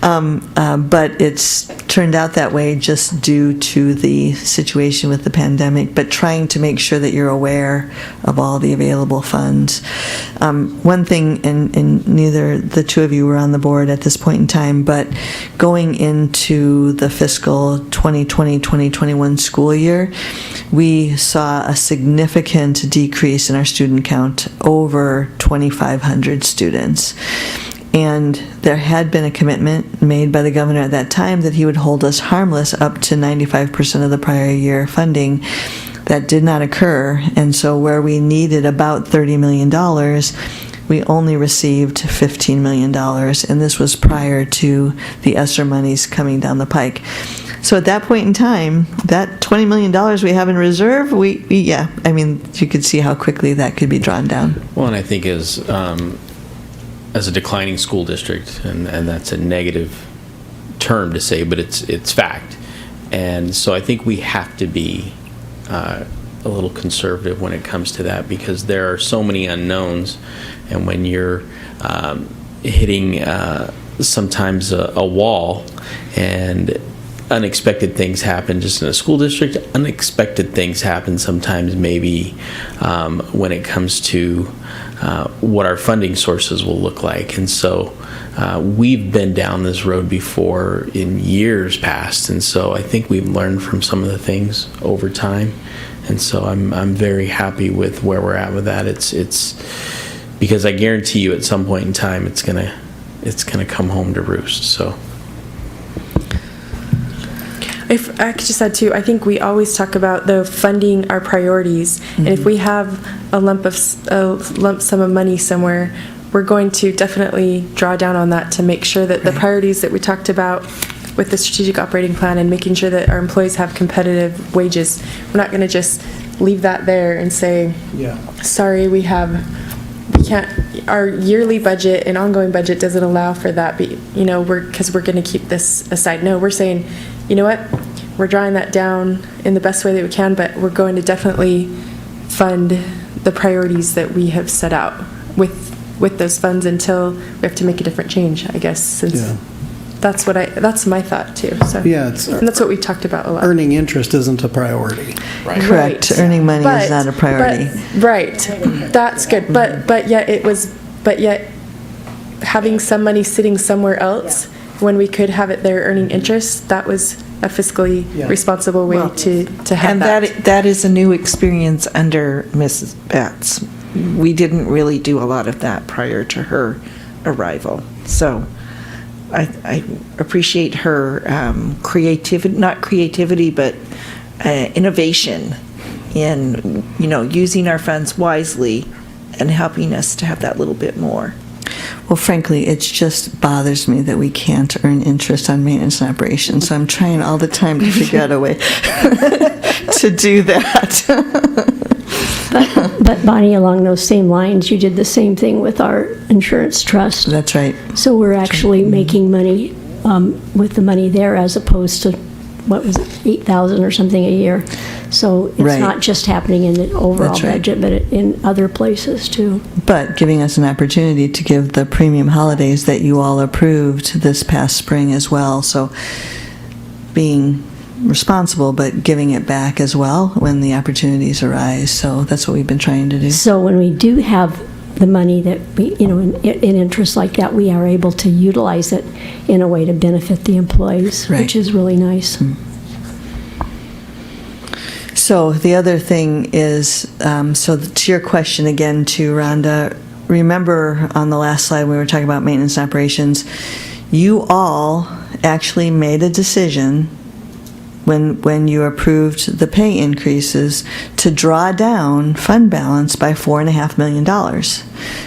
but it's turned out that way just due to the situation with the pandemic, but trying to make sure that you're aware of all the available funds. One thing, and neither the two of you were on the board at this point in time, but going into the fiscal 2020-2021 school year, we saw a significant decrease in our student count, over 2,500 students. And there had been a commitment made by the governor at that time that he would hold us harmless up to 95% of the prior year funding. That did not occur, and so where we needed about $30 million, we only received $15 million, and this was prior to the ESSER monies coming down the pike. So at that point in time, that $20 million we have in reserve, you could see how quickly that could be drawn down. Well, and I think as a declining school district, and that's a negative term to say, but it's fact. And so I think we have to be a little conservative when it comes to that, because there are so many unknowns, and when you're hitting sometimes a wall, and unexpected things happen just in a school district, unexpected things happen sometimes maybe when it comes to what our funding sources will look like. And so we've been down this road before in years past, and so I think we've learned from some of the things over time, and so I'm very happy with where we're at with that. It's because I guarantee you at some point in time it's gonna come home to roost. So If I could just add too, I think we always talk about the funding our priorities, and if we have a lump sum of money somewhere, we're going to definitely draw down on that to make sure that the priorities that we talked about with the strategic operating plan and making sure that our employees have competitive wages, we're not going to just leave that there and say, sorry, we can't, our yearly budget and ongoing budget doesn't allow for that, because we're going to keep this aside. No, we're saying, you know what, we're drawing that down in the best way that we can, but we're going to definitely fund the priorities that we have set out with those funds until we have to make a different change, I guess, since that's my thought too. So and that's what we talked about a lot. Earning interest isn't a priority. Correct. Right. Earning money is not a priority. Right. That's good. But yet having some money sitting somewhere else when we could have it there earning interest, that was a fiscally responsible way to have and that. that is a new experience under Mrs. Betts. We didn't really do a lot of that prior to her arrival. So I appreciate her creativity, but innovation in, using our funds wisely and helping us to have that little bit more. Well, frankly, it just bothers me that we can't earn interest on maintenance and operations. So I'm trying all the time to figure out a way to do that. But Bonnie, along those same lines, you did the same thing with our insurance trust. That's right. So we're actually making money with the money there as opposed to, what was it, $8,000 or something a year. So it's not just happening in the overall budget, but in other places too. But giving us an opportunity to give the premium holidays that you all approved this past spring as well. So being responsible, but giving it back as well when the opportunities arise. So that's what we've been trying to do. So when we do have the money that we, in interest like that, we are able to utilize it in a way to benefit the employees, which is really nice. So the other thing is, so to your question again to Rhonda, remember on the last slide we were talking about maintenance and operations, you all actually made a decision when you approved the pay increases to draw down fund balance by $4.5 million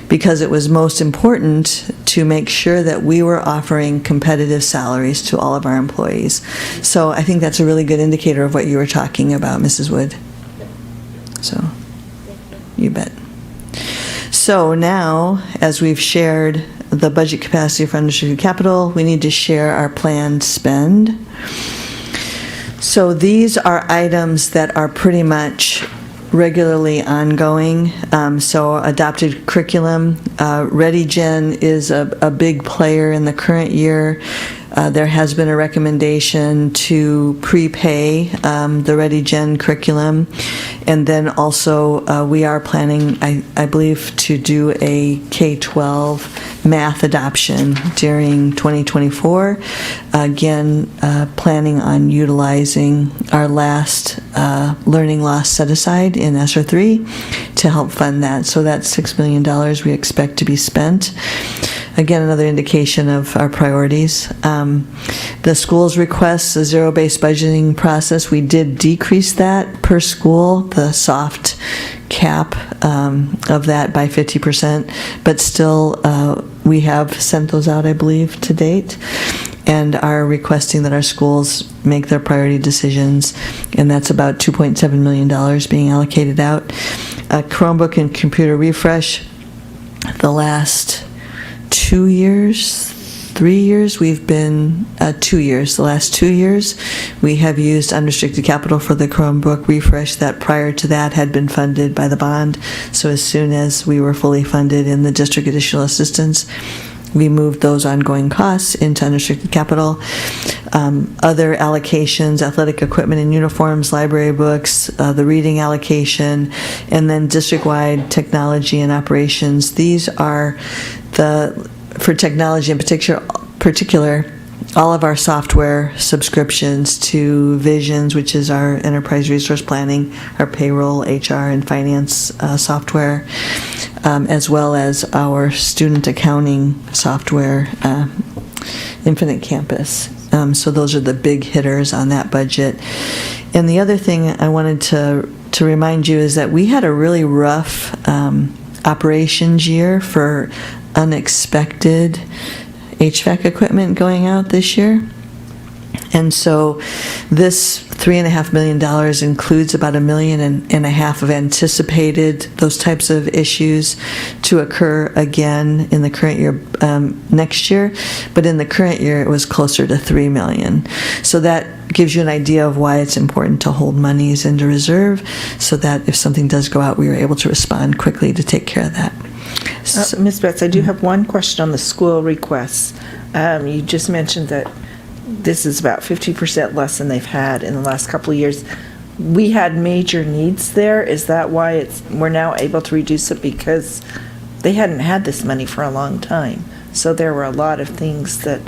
because it was most important to make sure that we were offering competitive salaries to all of our employees. So I think that's a really good indicator of what you were talking about, Mrs. Wood. So, you bet. So now, as we've shared the budget capacity for unrestricted capital, we need to share our planned spend. So these are items that are pretty much regularly ongoing. So adopted curriculum, ReadyGen is a big player in the current year. There has been a recommendation to prepay the ReadyGen curriculum. And then also we are planning, I believe, to do a K-12 math adoption during 2024. Again, planning on utilizing our last learning loss set aside in ESSER 3 to help fund that. So that's $6 million we expect to be spent. Again, another indication of our priorities. The school's requests a zero-based budgeting process. We did decrease that per school, the soft cap of that by 50%, but still we have sent those out, I believe, to date, and are requesting that our schools make their priority decisions, and that's about $2.7 million being allocated out. Chromebook and computer refresh, the last 2 years, 3 years, we've been 2 years. The last 2 years, we have used unrestricted capital for the Chromebook refresh that prior to that had been funded by the bond. So as soon as we were fully funded in the district additional assistance, we moved those ongoing costs into unrestricted capital. Other allocations, athletic equipment and uniforms, library books, the reading allocation, and then district-wide technology and operations. These are for technology in particular, all of our software subscriptions to Visions, which is our enterprise resource planning, our payroll, HR, and finance software, as well as our student accounting software, Infinite Campus. So those are the big hitters on that budget. And the other thing I wanted to remind you is that we had a really rough operations year for unexpected HVAC equipment going out this year. And so this $3.5 million includes about $1.5 million of anticipated those types of issues to occur again in the current year, next year. But in the current year, it was closer to $3 million. So that gives you an idea of why it's important to hold monies into reserve, so that if something does go out, we are able to respond quickly to take care of that. Ms. Betts, I do have one question on the school requests. You just mentioned that this is about 50% less than they've had in the last couple of years. We had major needs there. Is that why we're now able to reduce it? Because they hadn't had this money for a long time. So there were a lot of things that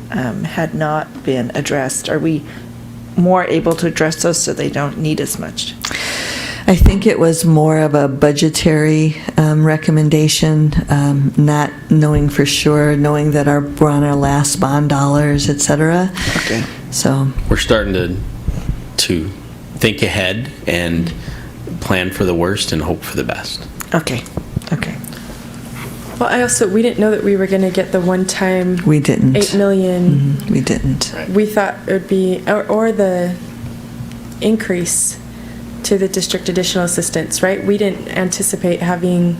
had not been addressed. Are we more able to address those so they don't need as much? I think it was more of a budgetary recommendation, not knowing for sure, knowing that we're on our last bond dollars, et cetera. Okay. So We're starting to think ahead and plan for the worst and hope for the best. Okay. Okay. Well, we didn't know that we were going to get the one-time we didn't. $8 million. We didn't. We thought it would be, or the increase to the district additional assistance, right? We didn't anticipate having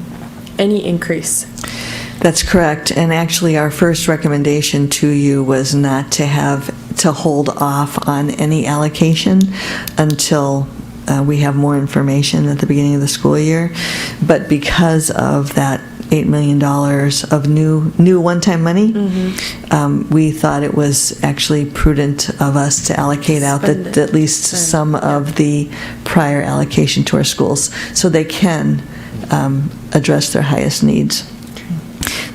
any increase. That's correct. And actually, our first recommendation to you was not to hold off on any allocation until we have more information at the beginning of the school year. But because of that $8 million of new one-time money, we thought it was actually prudent of us to allocate out at least some of the prior allocation to our schools so they can address their highest needs.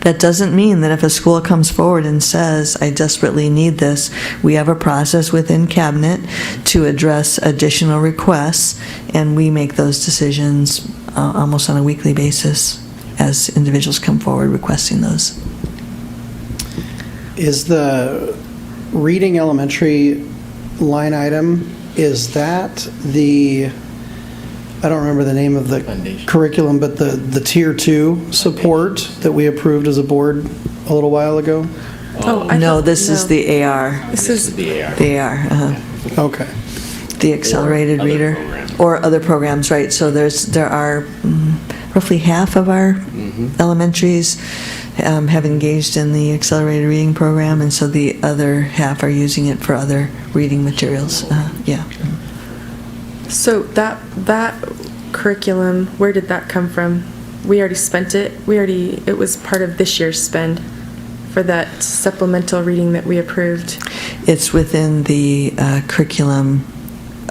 That doesn't mean that if a school comes forward and says, I desperately need this, we have a process within Cabinet to address additional requests, and we make those decisions almost on a weekly basis as individuals come forward requesting those. Is the reading elementary line item, is that the, I don't remember the name of the Foundation. curriculum, but the Tier 2 support that we approved as a board a little while ago? No, this is the AR. This is the AR. The AR, Okay. the accelerated other reader. programs. Or other programs, right. So there are roughly half of our elementaries have engaged in the accelerated reading program, and so the other half are using it for other reading materials. Yeah. So that curriculum, where did that come from? We already spent it. It was part of this year's spend for that supplemental reading that we approved. It's within the curriculum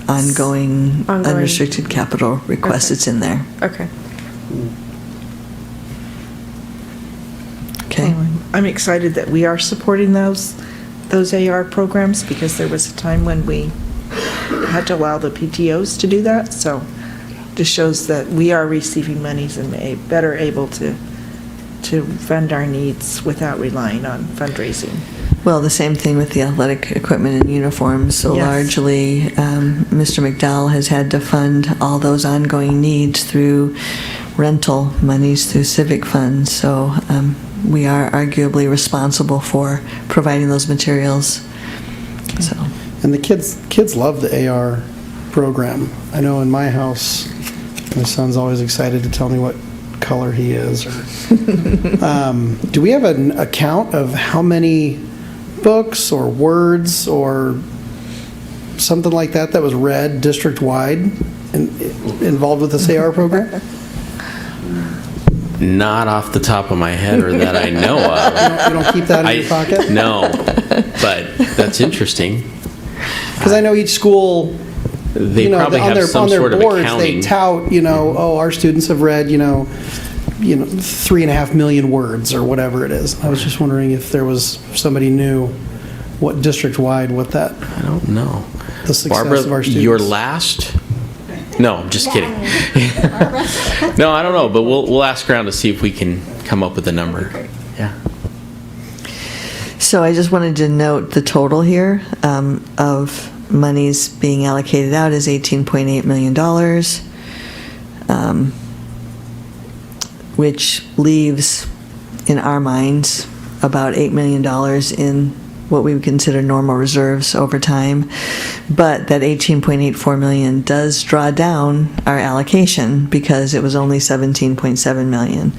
ongoing unrestricted capital request. Okay. It's in there. Okay. Okay. I'm excited that we are supporting those AR programs, because there was a time when we had to allow the PTOs to do that. So this shows that we are receiving monies and better able to fund our needs without relying on fundraising. Well, the same thing with the athletic equipment and uniforms. So Yes. largely, Mr. McDowell has had to fund all those ongoing needs through rental monies through civic funds. So we are arguably responsible for providing those materials. So. And the kids love the AR program. I know in my house, my son's always excited to tell me what color he is. Do we have an account of how many books or words or something like that was read district-wide involved with this AR program? Not off the top of my head, or that I know of. You don't keep that in your pocket? No, but that's interesting. Because I know each school, They probably on have their some sort of boards, accounting. they tout, our students have read, 3.5 million words or whatever it is. I was just wondering if there was somebody knew what district-wide, what that, I don't know. the success Barbara, of our students. your last? No, I'm just kidding. No, I don't know, but we'll ask around to see if we can come up with a number. Yeah. So I just wanted to note the total here of monies being allocated out is $18.8 million, which leaves, in our minds, about $8 million in what we would consider normal reserves over time. But that $18.84 million does draw down our allocation because it was only $17.7 million.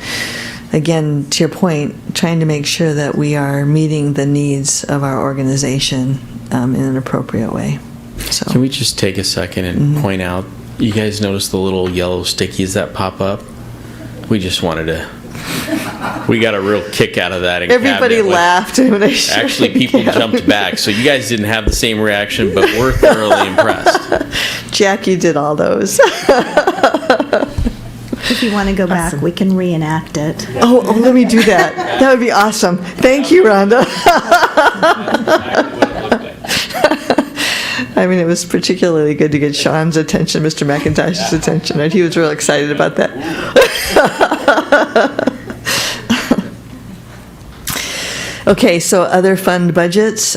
Again, to your point, trying to make sure that we are meeting the needs of our organization in an appropriate way. So, Can we just take a second and point out, you guys notice the little yellow stickies that pop up? We just wanted to, we got a real kick out of that. In everybody cabinet. laughed when I shared. Actually, people jumped back, so you guys didn't have the same reaction, but we're thoroughly impressed. Jackie did all those. If you want to go back, we can reenact it. Oh, let me do that. That would be awesome. Thank you, Rhonda. I mean, it was particularly good to get Sean's attention, Mr. McIntosh's attention, and he was real excited about that. Okay, so other fund budgets.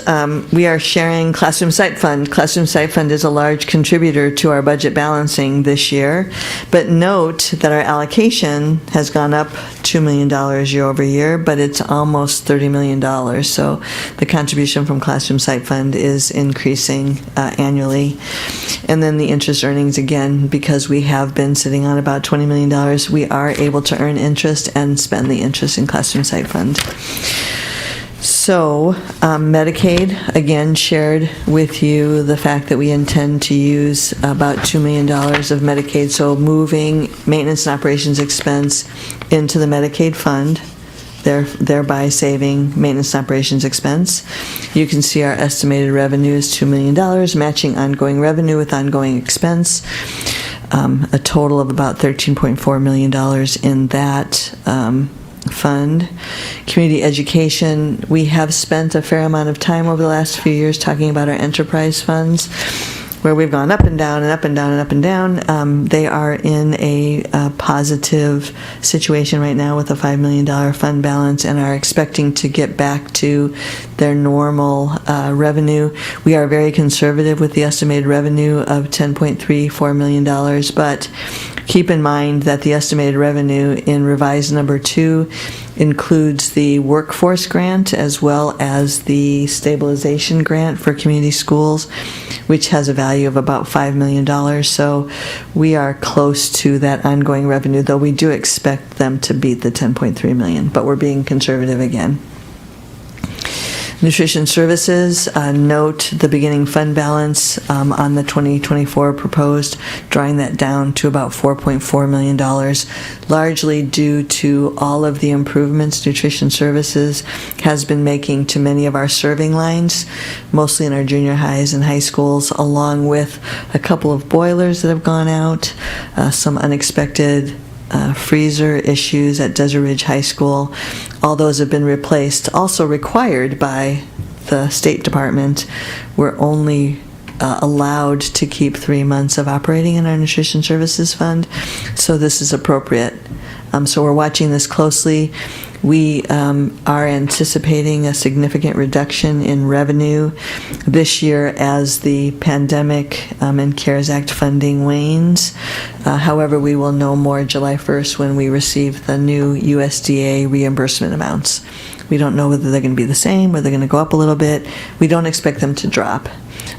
We are sharing Classroom Site Fund. Classroom Site Fund is a large contributor to our budget balancing this year. But note that our allocation has gone up $2 million year over year, but it's almost $30 million. So the contribution from Classroom Site Fund is increasing annually. And then the interest earnings, again, because we have been sitting on about $20 million, we are able to earn interest and spend the interest in Classroom Site Fund. So, Medicaid, again, shared with you the fact that we intend to use about $2 million of Medicaid, so moving maintenance and operations expense into the Medicaid fund, thereby saving maintenance and operations expense. You can see our estimated revenue is $2 million, matching ongoing revenue with ongoing expense. A total of about $13.4 million in that fund. Community education, we have spent a fair amount of time over the last few years talking about our enterprise funds, where we've gone up and down and up and down and up and down. They are in a positive situation right now with a $5 million fund balance and are expecting to get back to their normal revenue. We are very conservative with the estimated revenue of $10.34 million, but keep in mind that the estimated revenue in revised number 2 includes the workforce grant as well as the stabilization grant for community schools, which has a value of about $5 million. So we are close to that ongoing revenue, though we do expect them to beat the $10.3 million, but we're being conservative again. Nutrition services, note the beginning fund balance on the 2024 proposed, drawing that down to about $4.4 million, largely due to all of the improvements nutrition services has been making to many of our serving lines, mostly in our junior highs and high schools, along with a couple of boilers that have gone out, some unexpected freezer issues at Desert Ridge High School. All those have been replaced, also required by the State Department. We're only allowed to keep 3 months of operating in our nutrition services fund, so this is appropriate. So we're watching this closely. We are anticipating a significant reduction in revenue this year as the pandemic and CARES Act funding wanes. However, we will know more July 1st when we receive the new USDA reimbursement amounts. We don't know whether they're going to be the same, whether they're going to go up a little bit. We don't expect them to drop,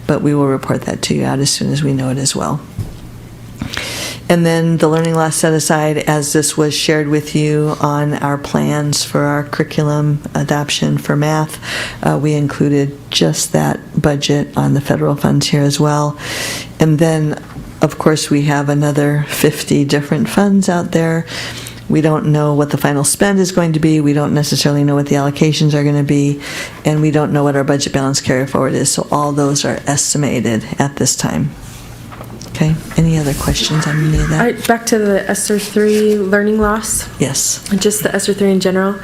but we will report that to you out as soon as we know it as well. And then the learning loss set aside, as this was shared with you on our plans for our curriculum adoption for math, we included just that budget on the federal funds here as well. And then, of course, we have another 50 different funds out there. We don't know what the final spend is going to be. We don't necessarily know what the allocations are going to be. And we don't know what our budget balance carry forward is. So all those are estimated at this time. Okay, any other questions on any of that? Back to the ESSER 3 learning loss, Yes. just the ESSER 3 in general.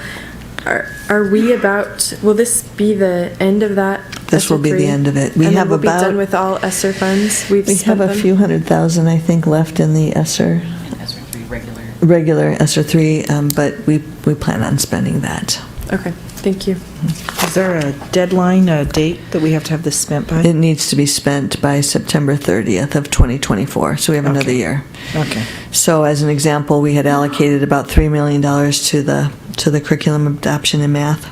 Are we about, will this be the end of that? This will be the end of it. We have we'll be done with all ESSER funds? We have a few $100,000, I think, left in the ESSER. ESSER 3 regular. Regular ESSER 3, but we plan on spending that. Okay. Thank you. Is there a deadline, a date that we have to have this spent by? It needs to be spent by September 30th of 2024, so we have another Okay. year. Okay. So as an example, we had allocated about $3 million to the curriculum adoption in math.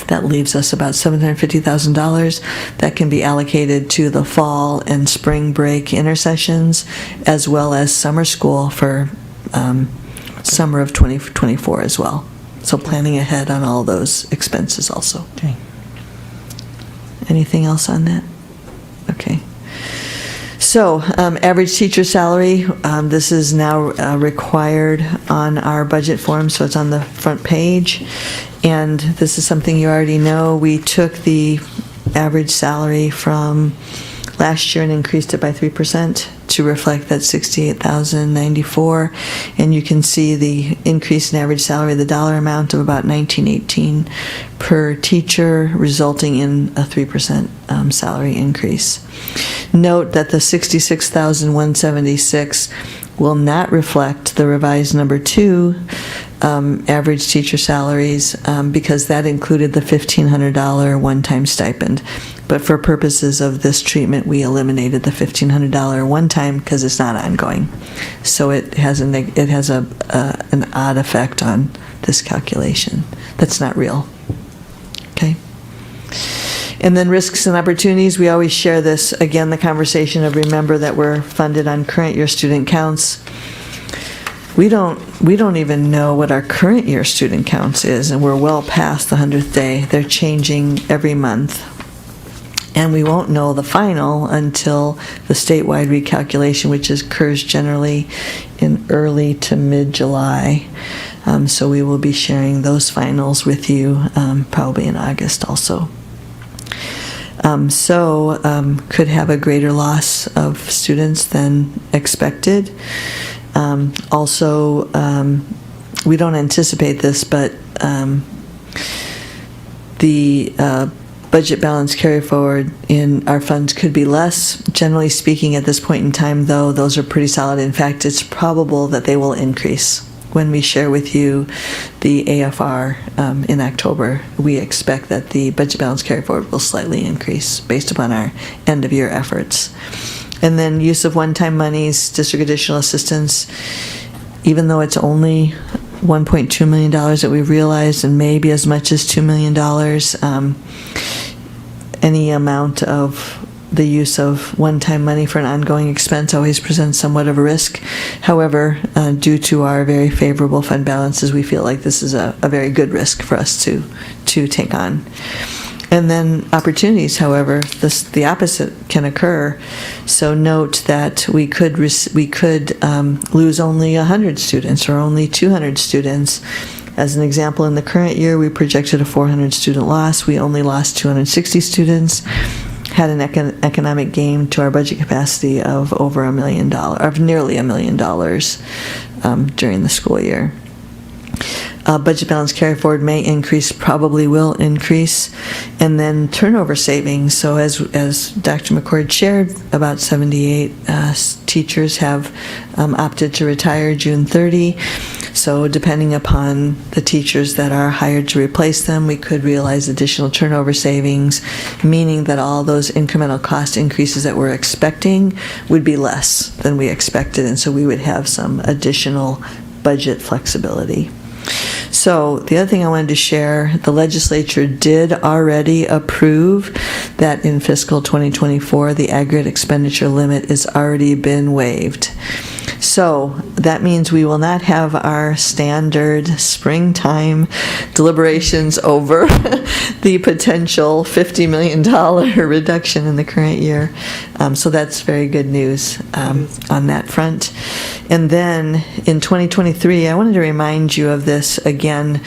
That leaves us about $750,000 that can be allocated to the fall and spring break intersessions, as well as summer school for summer of 2024 as well. So planning ahead on all those expenses also. Okay. Anything else on that? Okay. So, average teacher salary, this is now required on our budget form, so it's on the front page. And this is something you already know. We took the average salary from last year and increased it by 3% to reflect that $68,094. And you can see the increase in average salary, the dollar amount of about $19.18 per teacher, resulting in a 3% salary increase. Note that the $66,176 will not reflect the revised number 2 average teacher salaries because that included the $1,500 one-time stipend. But for purposes of this treatment, we eliminated the $1,500 one-time because it's not ongoing. So it has an odd effect on this calculation. That's not real. Okay. And then risks and opportunities, we always share this, again, the conversation of remember that we're funded on current year student counts. We don't even know what our current year student counts is, and we're well past the 100th day. They're changing every month. And we won't know the final until the statewide recalculation, which occurs generally in early to mid-July. So we will be sharing those finals with you probably in August also. Could have a greater loss of students than expected. We don't anticipate this, but the budget balance carry forward in our funds could be less. Generally speaking, at this point in time, though, those are pretty solid. In fact, it's probable that they will increase. When we share with you the AFR in October, we expect that the budget balance carry forward will slightly increase based upon our end-of-year efforts. And then use of one-time monies, district additional assistance, even though it's only $1.2 million that we've realized and maybe as much as $2 million, any amount of the use of one-time money for an ongoing expense always presents somewhat of a risk. However, due to our very favorable fund balances, we feel like this is a very good risk for us to take on. And then opportunities, however, the opposite can occur. So note that we could lose only 100 students or only 200 students. As an example, in the current year, we projected a 400 student loss. We only lost 260 students, had an economic gain to our budget capacity of over $1 million, of nearly $1 million during the school year. Budget balance carry forward may increase, probably will increase, and then turnover savings. So as Dr. McCord shared, about 78 teachers have opted to retire June 30. So depending upon the teachers that are hired to replace them, we could realize additional turnover savings, meaning that all those incremental cost increases that we're expecting would be less than we expected, and so we would have some additional budget flexibility. So the other thing I wanted to share, the legislature did already approve that in fiscal 2024, the aggregate expenditure limit has already been waived. So that means we will not have our standard springtime deliberations over the potential $50 million reduction in the current year. So that's very good news on that front. And then in 2023, I wanted to remind you of this again.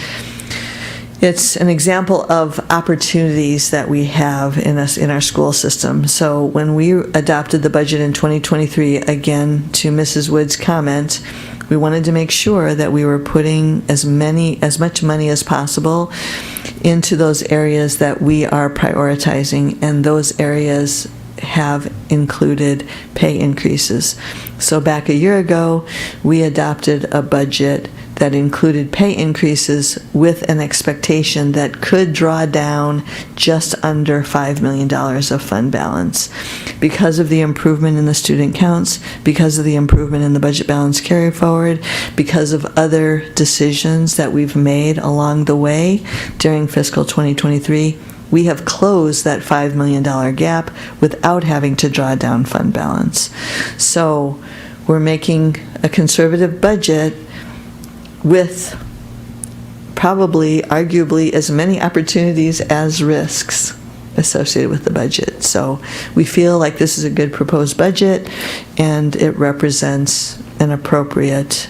It's an example of opportunities that we have in our school system. So when we adopted the budget in 2023, again, to Mrs. Wood's comment, we wanted to make sure that we were putting as much money as possible into those areas that we are prioritizing, and those areas have included pay increases. So back a year ago, we adopted a budget that included pay increases with an expectation that could draw down just under $5 million of fund balance. Because of the improvement in the student counts, because of the improvement in the budget balance carry forward, because of other decisions that we've made along the way during fiscal 2023, we have closed that $5 million gap without having to draw down fund balance. So we're making a conservative budget with probably, arguably, as many opportunities as risks associated with the budget. So we feel like this is a good proposed budget, and it represents an appropriate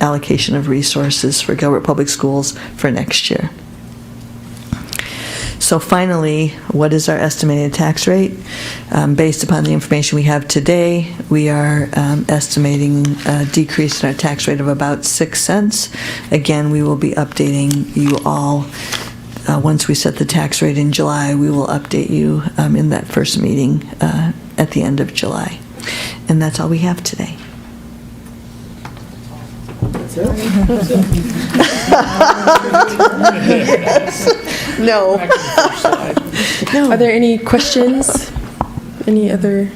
allocation of resources for Gilbert Public Schools for next year. So finally, what is our estimated tax rate? Based upon the information we have today, we are estimating a decrease in our tax rate of about 6 cents. Again, we will be updating you all. Once we set the tax rate in July, we will update you in that first meeting at the end of July. And that's all we have today. No. Are there any questions? Any other?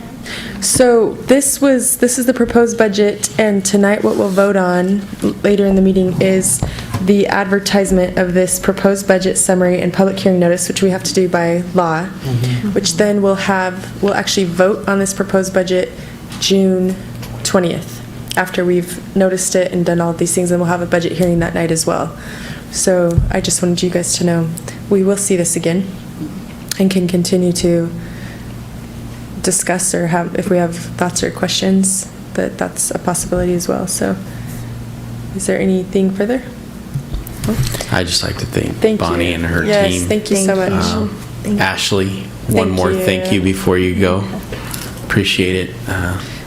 So this is the proposed budget, and tonight what we'll vote on later in the meeting is the advertisement of this proposed budget summary and public hearing notice, which we have to do by law, which then we'll actually vote on this proposed budget June 20th. After we've noticed it and done all of these things, and we'll have a budget hearing that night as well. So I just wanted you guys to know we will see this again and can continue to discuss or have, if we have thoughts or questions, that's a possibility as well. So is there anything further? I'd just like to thank Thank Bonnie you. and her yes, team. Thank you so much. Ashley, one Thank more you. thank you before you go. Appreciate it.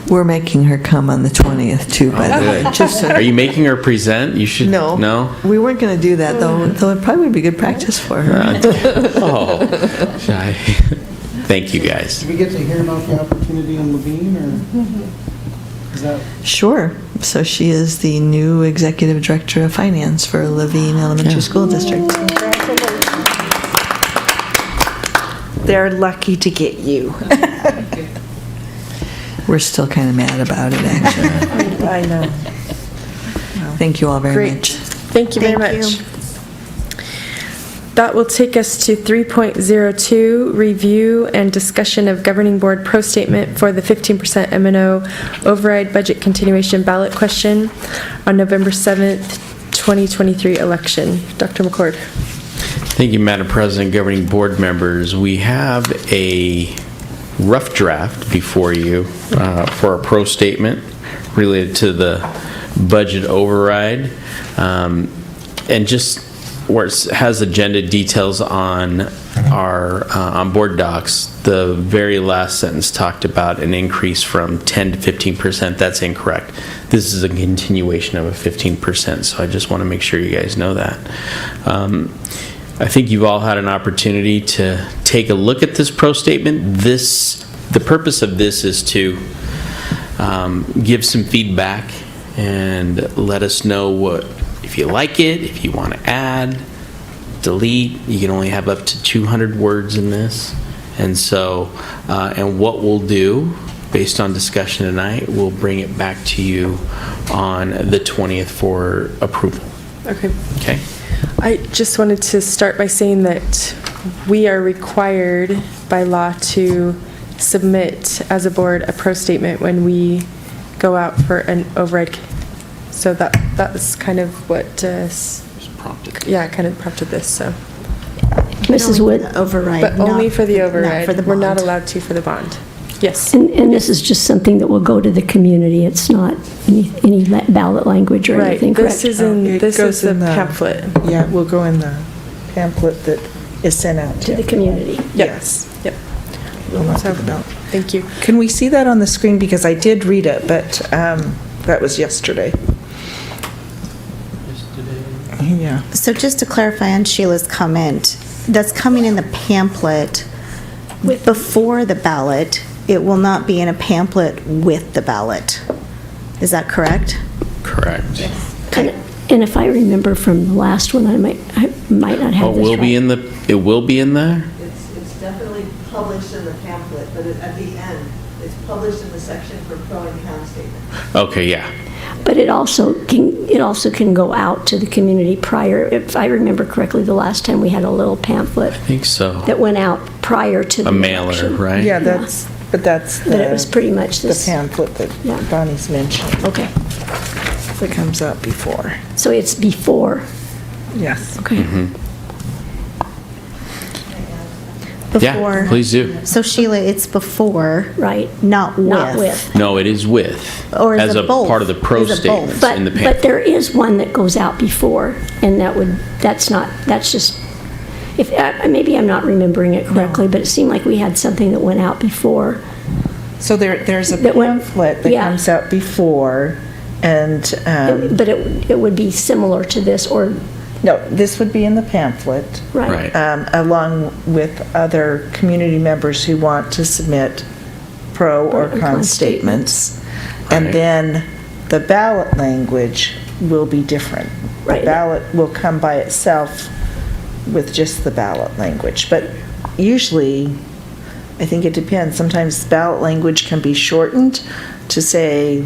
We're making her come on the 20th too, by the way. Just so Are you making her present? You should. No. No? We weren't going to do that, though it probably would be good practice for her. Oh. Shy. Thank you, guys. Did we get to hear about the opportunity in Levine, or is that? Sure. So she is the new Executive Director of Finance for Levine Elementary School District. They're lucky to get you. We're still kind of mad about it, actually. I know. Thank you all very Great. much. Thank you very Thank much. you. That will take us to 3.02, review and discussion of governing board pro statement for the 15% M&O override budget continuation ballot question on November 7th, 2023 election. Dr. McCord. Thank you, Madam President, governing board members. We have a rough draft before you for a pro statement related to the budget override, and just where it has agenda details on our on board docs. The very last sentence talked about an increase from 10 to 15%. That's incorrect. This is a continuation of a 15%, so I just want to make sure you guys know that. I think you've all had an opportunity to take a look at this pro statement. The purpose of this is to give some feedback and let us know if you like it, if you want to add, delete. You can only have up to 200 words in this. And so, and what we'll do, based on discussion tonight, we'll bring it back to you on the 20th for approval. Okay. Okay? I just wanted to start by saying that we are required by law to submit as a board a pro statement when we go out for an override. So that's kind of what kind of prompted this. So Mrs. Wood, Override. but only not for the override. Not for the We're not bond. allowed to for the bond. Yes. and this is just something that will go to the community. It's not any ballot language or Right. anything, This correct? is goes the in the- pamphlet. Yeah, we'll go in the pamphlet that is sent out To the community. Yes. Yep. We'll not talk about. Thank you. Can we see that on the screen? Because I did read it, but that was yesterday. Yeah. So just to clarify on Sheila's comment, that's coming in the pamphlet before the ballot. It will not be in a pamphlet with the ballot. Is that correct? Correct. And if I remember from the last one, I might not have Oh, this will be right. it will be in there? It's definitely published in the pamphlet, but at the end, it's published in the section for pro and con statement. Okay, yeah. But it also can go out to the community prior, if I remember correctly, the last time we had a little pamphlet I think so. that went out prior to the A mailer, election. right? Yeah, that's But it was pretty much the this. pamphlet that Yeah. Bonnie's mentioned, Okay, that comes out before. so it's before. Yes. Okay. Yeah, Before. please do. So Sheila, it's before, Right. not with. Not with. No, it is with. Or is as it a both? part of the pro Is it both? statements But, in the but pamphlet. there is one that goes out before, and that's just, if, maybe I'm not remembering it correctly, but it seemed like we had something that went out before. So there's a That went- pamphlet that yeah. comes out before, and, But it would be similar to this, or, no, this would be in the pamphlet, right? Right. along with other community members who want to submit pro or con statements. Right. And then the ballot language will be different. The Right. ballot will come by itself with just the ballot language. But usually, I think it depends. Sometimes ballot language can be shortened to say,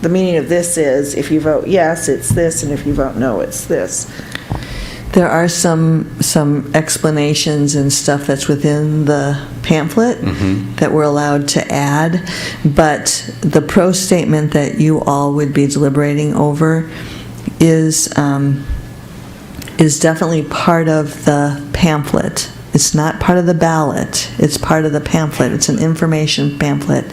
the meaning of this is, if you vote yes, it's this, and if you vote no, it's this. There are some explanations and stuff that's within the pamphlet that we're allowed to add, but the pro statement that you all would be deliberating over is definitely part of the pamphlet. It's not part of the ballot. It's part of the pamphlet. It's an information pamphlet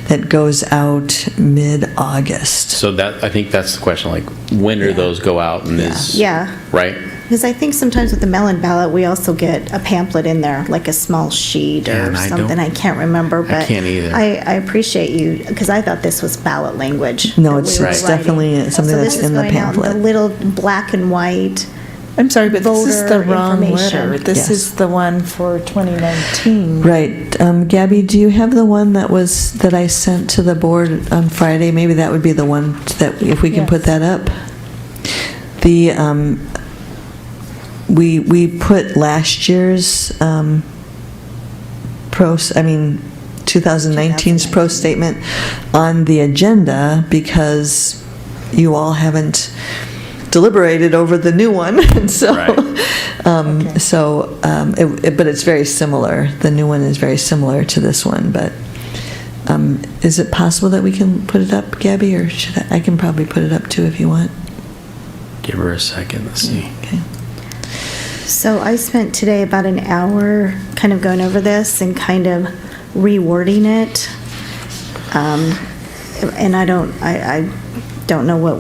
that goes out mid-August. So I think that's the question, like, when do those go out and is, Yeah. right? Because I think sometimes with the mail-in ballot, we also get a pamphlet in there, like a small sheet Yeah, or and I something. I can't remember, but. can't either. I appreciate you, because I thought this was ballot language. No, that it's we were it's writing. definitely something that's in the So this is going out in pamphlet. the little black and white. I'm sorry, but this is the Voter wrong information. letter. This Yes. is the one for 2019. Right. Gabby, do you have the one that I sent to the board on Friday? Maybe that would be the one that, if we can put that up. We put last year's 2019's pro statement on the agenda because you all haven't deliberated over the new one, and so, Right. but it's very similar. The new one is very similar to this one, but is it possible that we can put it up, Gabby, or should I can probably put it up too if you want. Give her a second, let's see. Okay. So I spent today about an hour kind of going over this and kind of rewording it. And I don't know what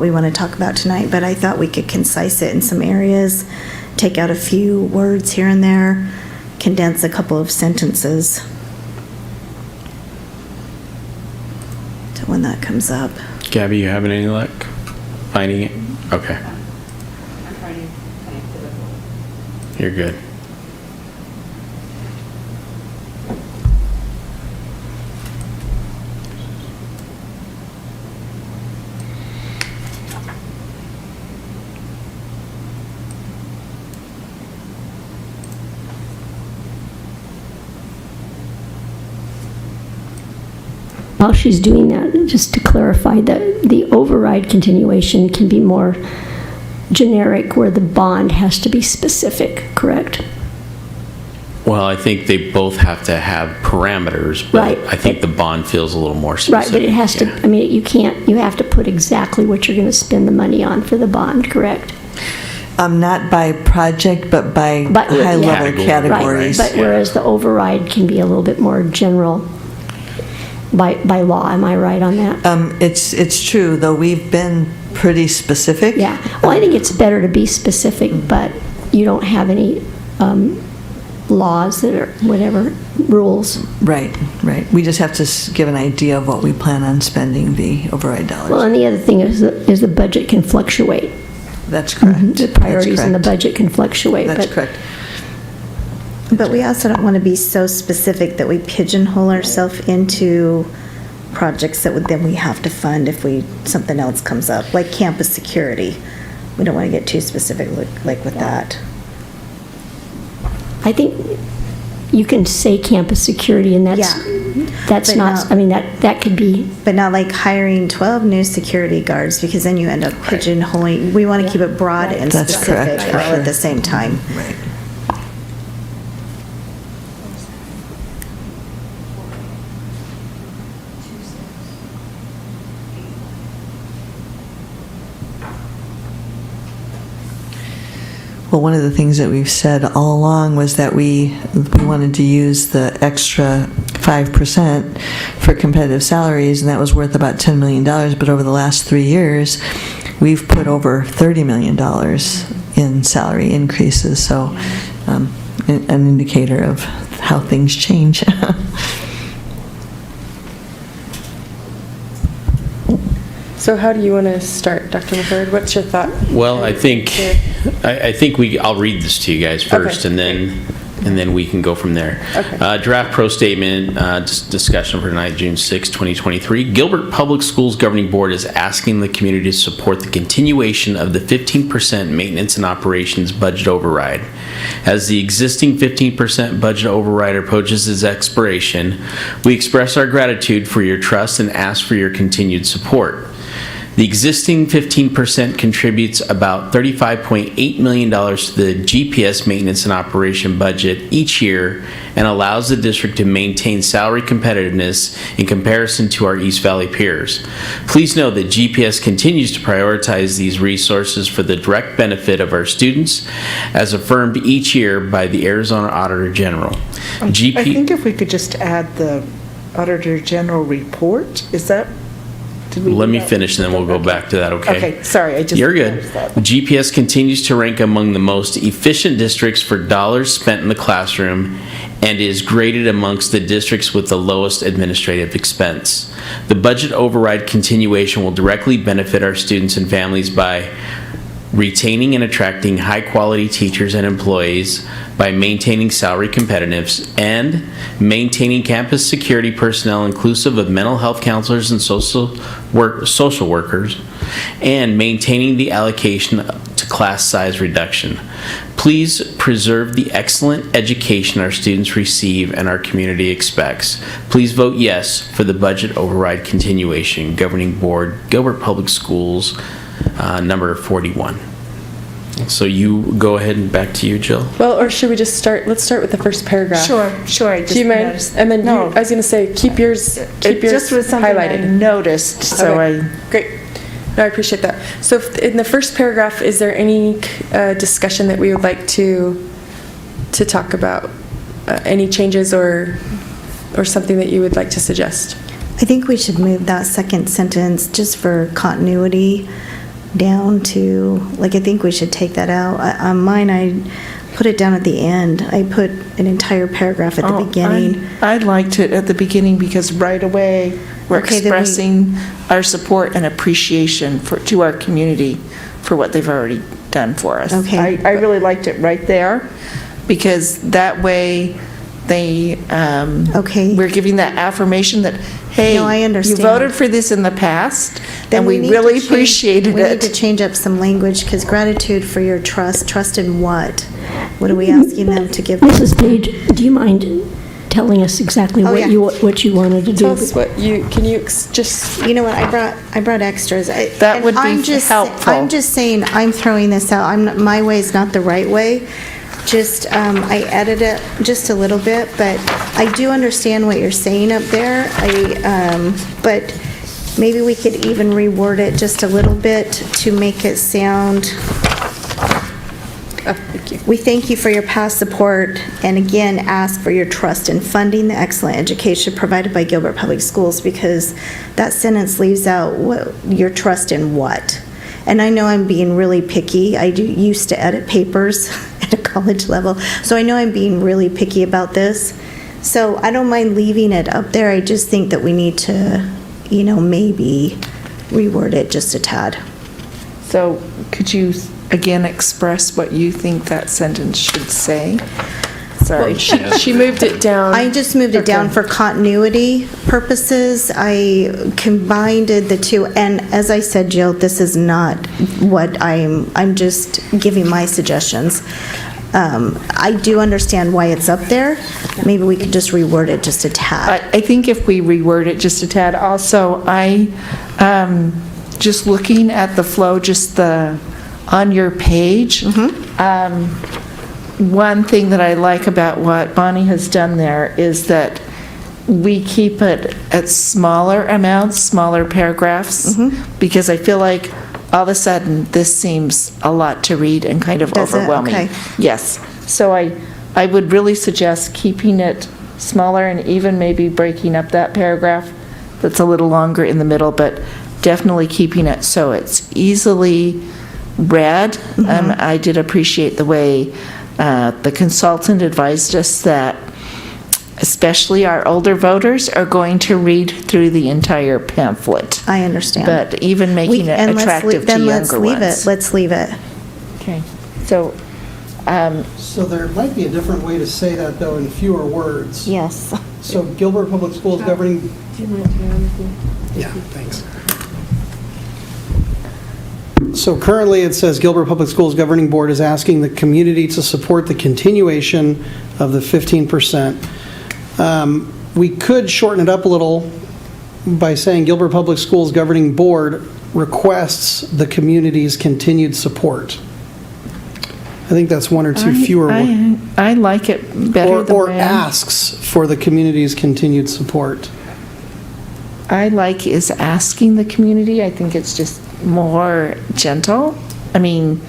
we want to talk about tonight, but I thought we could concise it in some areas, take out a few words here and there, condense a couple of sentences. So when that comes up. Gabby, you having any luck finding it? Okay. You're good. While she's doing that, just to clarify that the override continuation can be more generic where the bond has to be specific, correct? Well, I think they both have to have parameters, but Right. I think the bond feels a little more specific. Right, but it has to, yeah. I mean, you have to put exactly what you're going to spend the money on for the bond, correct? Not by project, but by But- yeah. high-level categories. Right, but whereas the override can be a little bit more general by law, am I right on that? It's true, though we've been pretty specific. Yeah, well, I think it's better to be specific, but you don't have any laws that are, whatever, rules. Right. We just have to give an idea of what we plan on spending the override dollars. Well, and the other thing is the budget can fluctuate. That's correct. The priorities in the That's correct. budget can fluctuate. That's but- correct. But we also don't want to be so specific that we pigeonhole ourselves into projects that then we have to fund if something else comes up, like campus security. We don't want to get too specific like with that. I think you can say campus security, and that's But not, I mean, that could be, But not like hiring 12 new security guards, because then you end up pigeonholing. We want to keep it broad and That's specific correct, all for at the sure. same time. Right. Well, one of the things that we've said all along was that we wanted to use the extra 5% for competitive salaries, and that was worth about $10 million. But over the last 3 years, we've put over $30 million in salary increases. So an indicator of how things change. So how do you want to start, Dr. McCord? What's your thought? Well, I think I'll read this to you guys first, Okay. and then we can go from there. Okay. Draft pro statement, discussion for tonight, June 6, 2023. Gilbert Public Schools Governing Board is asking the community to support the continuation of the 15% maintenance and operations budget override. As the existing 15% budget override approaches its expiration, we express our gratitude for your trust and ask for your continued support. The existing 15% contributes about $35.8 million to the GPS maintenance and operation budget each year and allows the district to maintain salary competitiveness in comparison to our East Valley peers. Please know that GPS continues to prioritize these resources for the direct benefit of our students, as affirmed each year by the Arizona Auditor General. I think if we could just add the Auditor General report, is that? Let me finish and then we'll go back to that, okay? Okay, sorry, I just. You're good. noticed that. GPS continues to rank among the most efficient districts for dollars spent in the classroom and is graded amongst the districts with the lowest administrative expense. The budget override continuation will directly benefit our students and families by retaining and attracting high-quality teachers and employees, by maintaining salary competitiveness, and maintaining campus security personnel inclusive of mental health counselors and social workers, and maintaining the allocation to class size reduction. Please preserve the excellent education our students receive and our community expects. Please vote yes for the budget override continuation. Governing Board, Gilbert Public Schools, number 41. So you go ahead and back to you, Jill. Well, or should we just let's start with the first paragraph. Sure, I just Do you mind? noticed. And then No. I was going to say, keep yours It just was something I highlighted. noticed, so Okay, I. Great. No, I appreciate that. So in the first paragraph, is there any discussion that we would like to talk about? Any changes or something that you would like to suggest? I think we should move that second sentence just for continuity down to, like, I think we should take that out. On mine, I put it down at the end. I put an entire paragraph at the beginning. I liked it at the beginning because right away, we're Okay, then we- expressing our support and appreciation to our community for what they've already done for us. Okay. I really liked it right there, because that way they, Okay. we're giving that affirmation that, hey, No, I understand. you voted for this in the past, Then and we need really to change- appreciated We need to it. change up some language, because gratitude for your trust in what? What are we asking them to give? Mrs. Page, do you mind telling us exactly Oh, yeah. what you wanted to do? Tell us what can you just, You know what, I brought extras. That would be helpful. I'm just saying, I'm throwing this out, my way is not the right way. Just, I edited it just a little bit, but I do understand what you're saying up there. But maybe we could even reword it just a little bit to make it sound, thank you. we thank you for your past support, and again, ask for your trust in funding the excellent education provided by Gilbert Public Schools, because that sentence leaves out your trust in what. And I know I'm being really picky. I used to edit papers at a college level, so I know I'm being really picky about this. So I don't mind leaving it up there. I just think that we need to, maybe reword it just a tad. So could you again express what you think that sentence should say? sorry. She moved it down. I just moved it down for continuity purposes. I combined the two, and as I said, Jill, this is not what I'm just giving my suggestions. I do understand why it's up there. Maybe we could just reword it just a tad. I think if we reword it just a tad, also, just looking at the flow, on your page, one thing that I like about what Bonnie has done there is that we keep it at smaller amounts, smaller paragraphs, because I feel like all of a sudden this seems a lot to read and kind of Does it? overwhelming. Okay. Yes. So I would really suggest keeping it smaller and even maybe breaking up that paragraph that's a little longer in the middle, but definitely keeping it so it's easily read. I did appreciate the way the consultant advised us that especially our older voters are going to read through the entire pamphlet. I understand. But even making it attractive to younger ones. Let's leave it. Okay. So, So there might be a different way to say that, though, in fewer words. Yes. So Gilbert Public Schools governing... Yeah, thanks. So currently, it says Gilbert Public Schools Governing Board is asking the community to support the continuation of the 15%. We could shorten it up a little by saying Gilbert Public Schools Governing Board requests the community's continued support. I think that's one or two fewer words. I like it better the Or way asks for the community's continued support. I like is asking the community. I think it's just more gentle. I mean,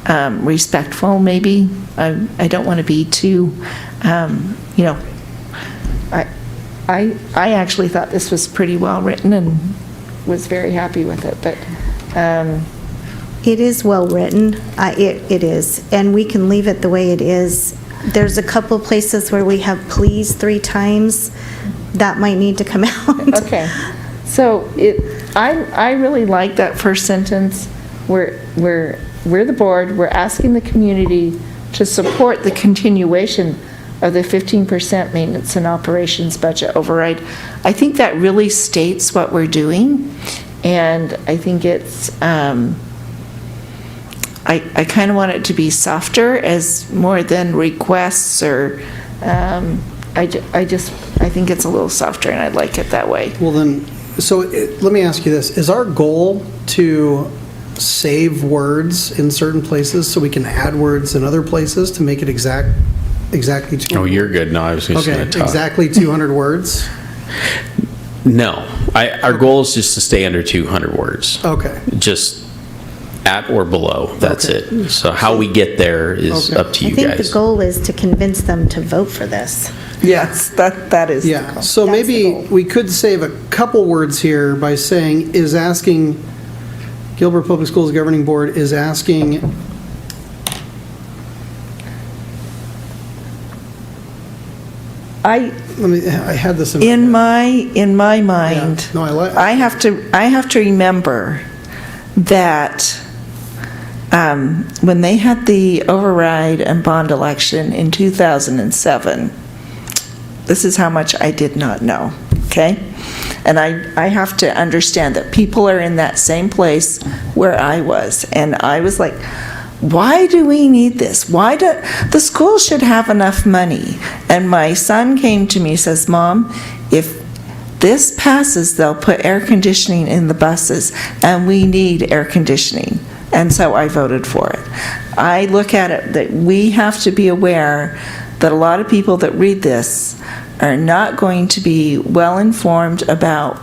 respectful maybe. I don't want to be too, I actually thought this was pretty well written and was very happy with it, but. It is well written. It is. And we can leave it the way it is. There's a couple places where we have please 3 times. That might need to come out. Okay. So I really like that first sentence. We're the board, we're asking the community to support the continuation of the 15% maintenance and operations budget override. I think that really states what we're doing, and I think it's, I kind of want it to be softer as more than requests or, I think it's a little softer and I like it that way. Well then, let me ask you this. Is our goal to save words in certain places so we can add words in other places to make it exactly 200? Oh, you're good. No, I was just going Okay, to talk. exactly 200 words? No. Our goal is just to stay under 200 words. Okay. Just at or below. That's Okay. it. So how we get there is Okay. up to I you think guys. the goal is to convince them to vote for this. Yes, that is. the Yeah, goal. so That's the maybe goal. we could save a couple words here by saying is asking, Gilbert Public Schools Governing Board is asking I had this in my mind, Yeah. No, I have to remember that when they had the override and bond election in 2007, this is how much I did not know, okay? And I have to understand that people are in that same place where I was, and I was like, why do we need this? Why do the school should have enough money? And my son came to me, says, Mom, if this passes, they'll put air conditioning in the buses, and we need air conditioning. And so I voted for it. I look at it that we have to be aware that a lot of people that read this are not going to be well informed about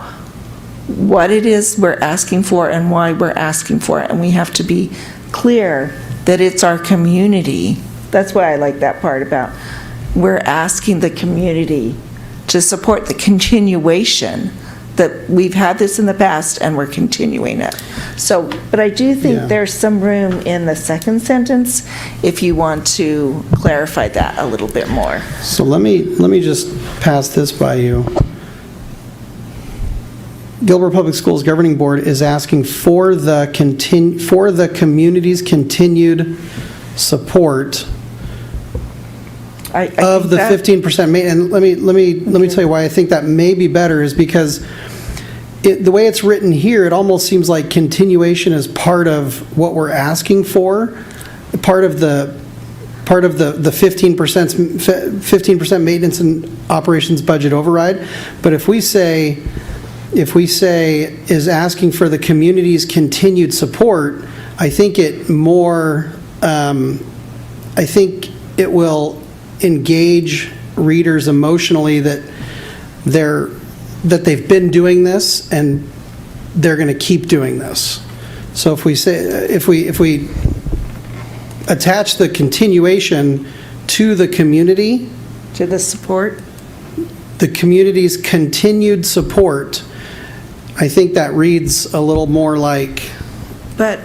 what it is we're asking for and why we're asking for it. And we have to be clear that it's our community. That's why I like that part about we're asking the community to support the continuation that we've had this in the past and we're continuing it. So, but I do think Yeah. there's some room in the second sentence if you want to clarify that a little bit more. So let me just pass this by you. Gilbert Public Schools Governing Board is asking for the community's continued support of the 15% and let me tell you why I think that may be better is because the way it's written here, it almost seems like continuation is part of what we're asking for, part of the 15% maintenance and operations budget override. But if we say is asking for the community's continued support, I think it will engage readers emotionally that they've been doing this and they're going to keep doing this. So if we attach the continuation to the community, To the support? the community's continued support, I think that reads a little more like. But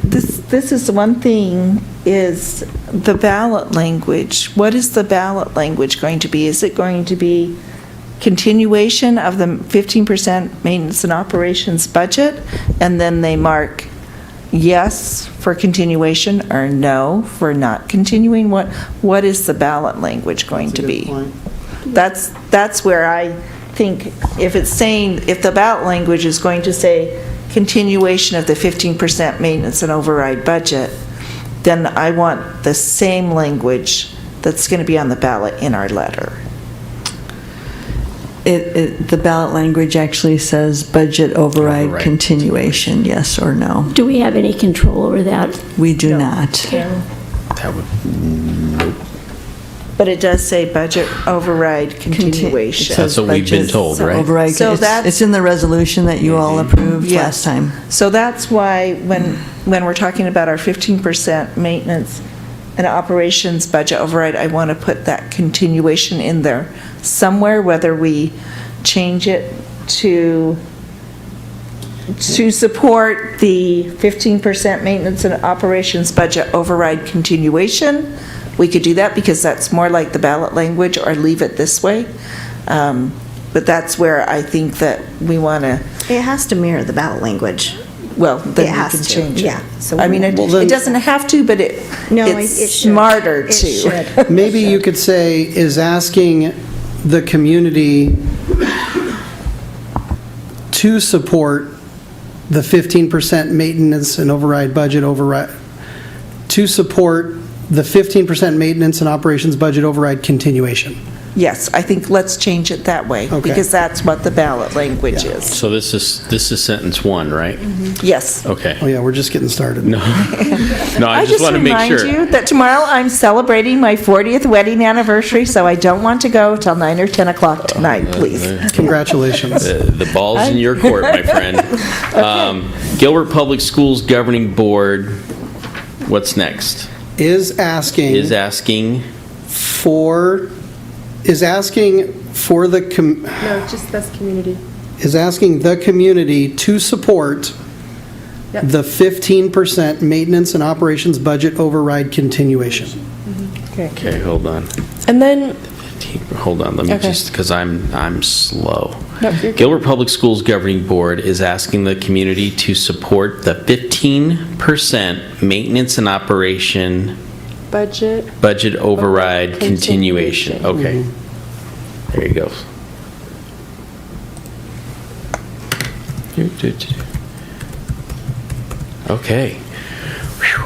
this is one thing, is the ballot language. What is the ballot language going to be? Is it going to be continuation of the 15% maintenance and operations budget, and then they mark yes for continuation or no for not continuing? What is the ballot language going to be? That's where I think if the ballot language is going to say continuation of the 15% maintenance and override budget, then I want the same language that's going to be on the ballot in our letter. The ballot language actually says budget override continuation, yes or no. Do we have any control over that? We do not. That would, But it does say budget override continuation. That's what we've been told, right? Override, So it's in the resolution that you all approved Yes. last time. So that's why when we're talking about our 15% maintenance and operations budget override, I want to put that continuation in there somewhere, whether we change it to support the 15% maintenance and operations budget override continuation. We could do that because that's more like the ballot language, or leave it this way. But that's where I think that we want to, It has to mirror the ballot language. well, It then we has can to, change it. yeah. So I mean, it doesn't have to, but No, it's it should. smarter It to. should. Maybe you could say is asking the community to support the 15% maintenance and override budget override, to support the 15% maintenance and operations budget override continuation. Yes, I think let's change it that way, Okay. because that's what the ballot language is. so this is sentence 1, right? Yes. Okay. Oh yeah, we're just getting started. No, I just want to make sure. I just remind you that tomorrow I'm celebrating my 40th wedding anniversary, so I don't want to go till 9 or 10 o'clock tonight, please. Congratulations. The ball's in your court, my friend. Gilbert Public Schools Governing Board, what's next? Is asking for the No, just that's community. is asking the community to support Yep. the 15% maintenance and operations budget override continuation. Okay, hold on. And then, Hold on, let me Okay. just, because I'm slow. Nope, you're good. Gilbert Public Schools Governing Board is asking the community to support the 15% maintenance and operation budget override continuation. Okay. There you go. Okay. Whew.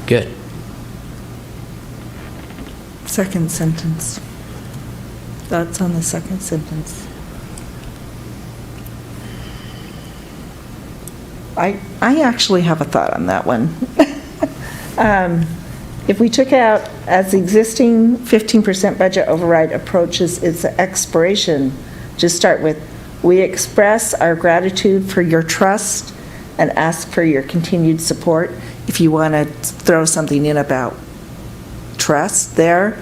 Good. Second sentence. Thoughts on the second sentence? I actually have a thought on that one. If we took out, as the existing 15% budget override approaches its expiration, just start with, we express our gratitude for your trust and ask for your continued support. If you want to throw something in about trust there.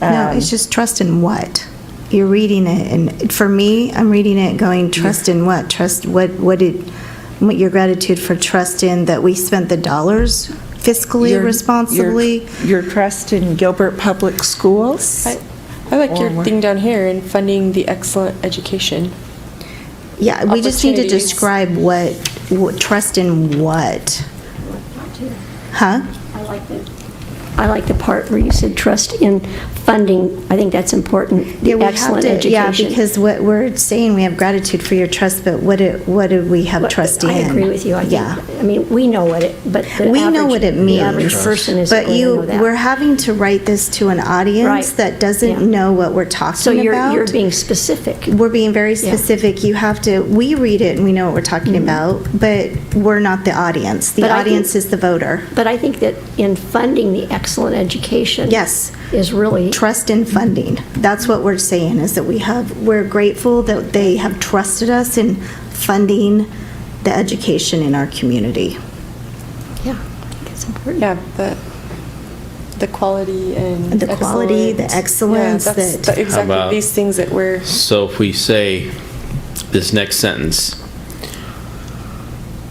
No, it's just trust in what? You're reading it, and for me, I'm reading it going, trust in what? Trust, what your gratitude for trust in that we spent the dollars fiscally responsibly? Your trust in Gilbert Public Schools? I like your Or what? thing down here in funding the excellent education. Yeah, we just need to Opportunities. describe what trust in what? Huh? I like that. I like the part where you said trust in funding. I think that's important. Yeah, we have Excellent to, education. yeah, because what we're saying, we have gratitude for your trust, but what do we have trust in? I agree with you. Yeah. I mean, we know what it, but the We know average- what it The average means. person is But going to know that. we're having to write this to an audience Right. that Yeah. doesn't know what we're talking So about. you're being specific. We're being very Yeah. specific. You have to, we read it and we know what we're talking about, but we're not the audience. The But I think- audience is the voter. But I think that in funding the excellent education. Yes. Is really. Trust in funding. That's what we're saying, is that we're grateful that they have trusted us in funding the education in our community. Yeah, I think it's important. Yeah, the quality and The quality, the excellence, Yeah, that's that- How exactly about- these things that we're. So if we say this next sentence,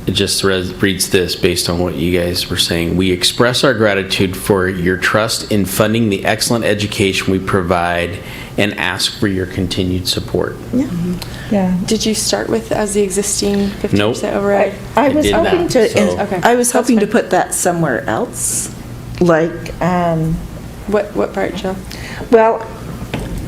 it just reads this based on what you guys were saying. We express our gratitude for your trust in funding the excellent education we provide and ask for your continued support. Yeah. Yeah. Did you start with as the existing 50% Nope. override? I I was did hoping not, to, so- Okay, I was that's hoping to fine. put that somewhere else, like, What part, Jill? well,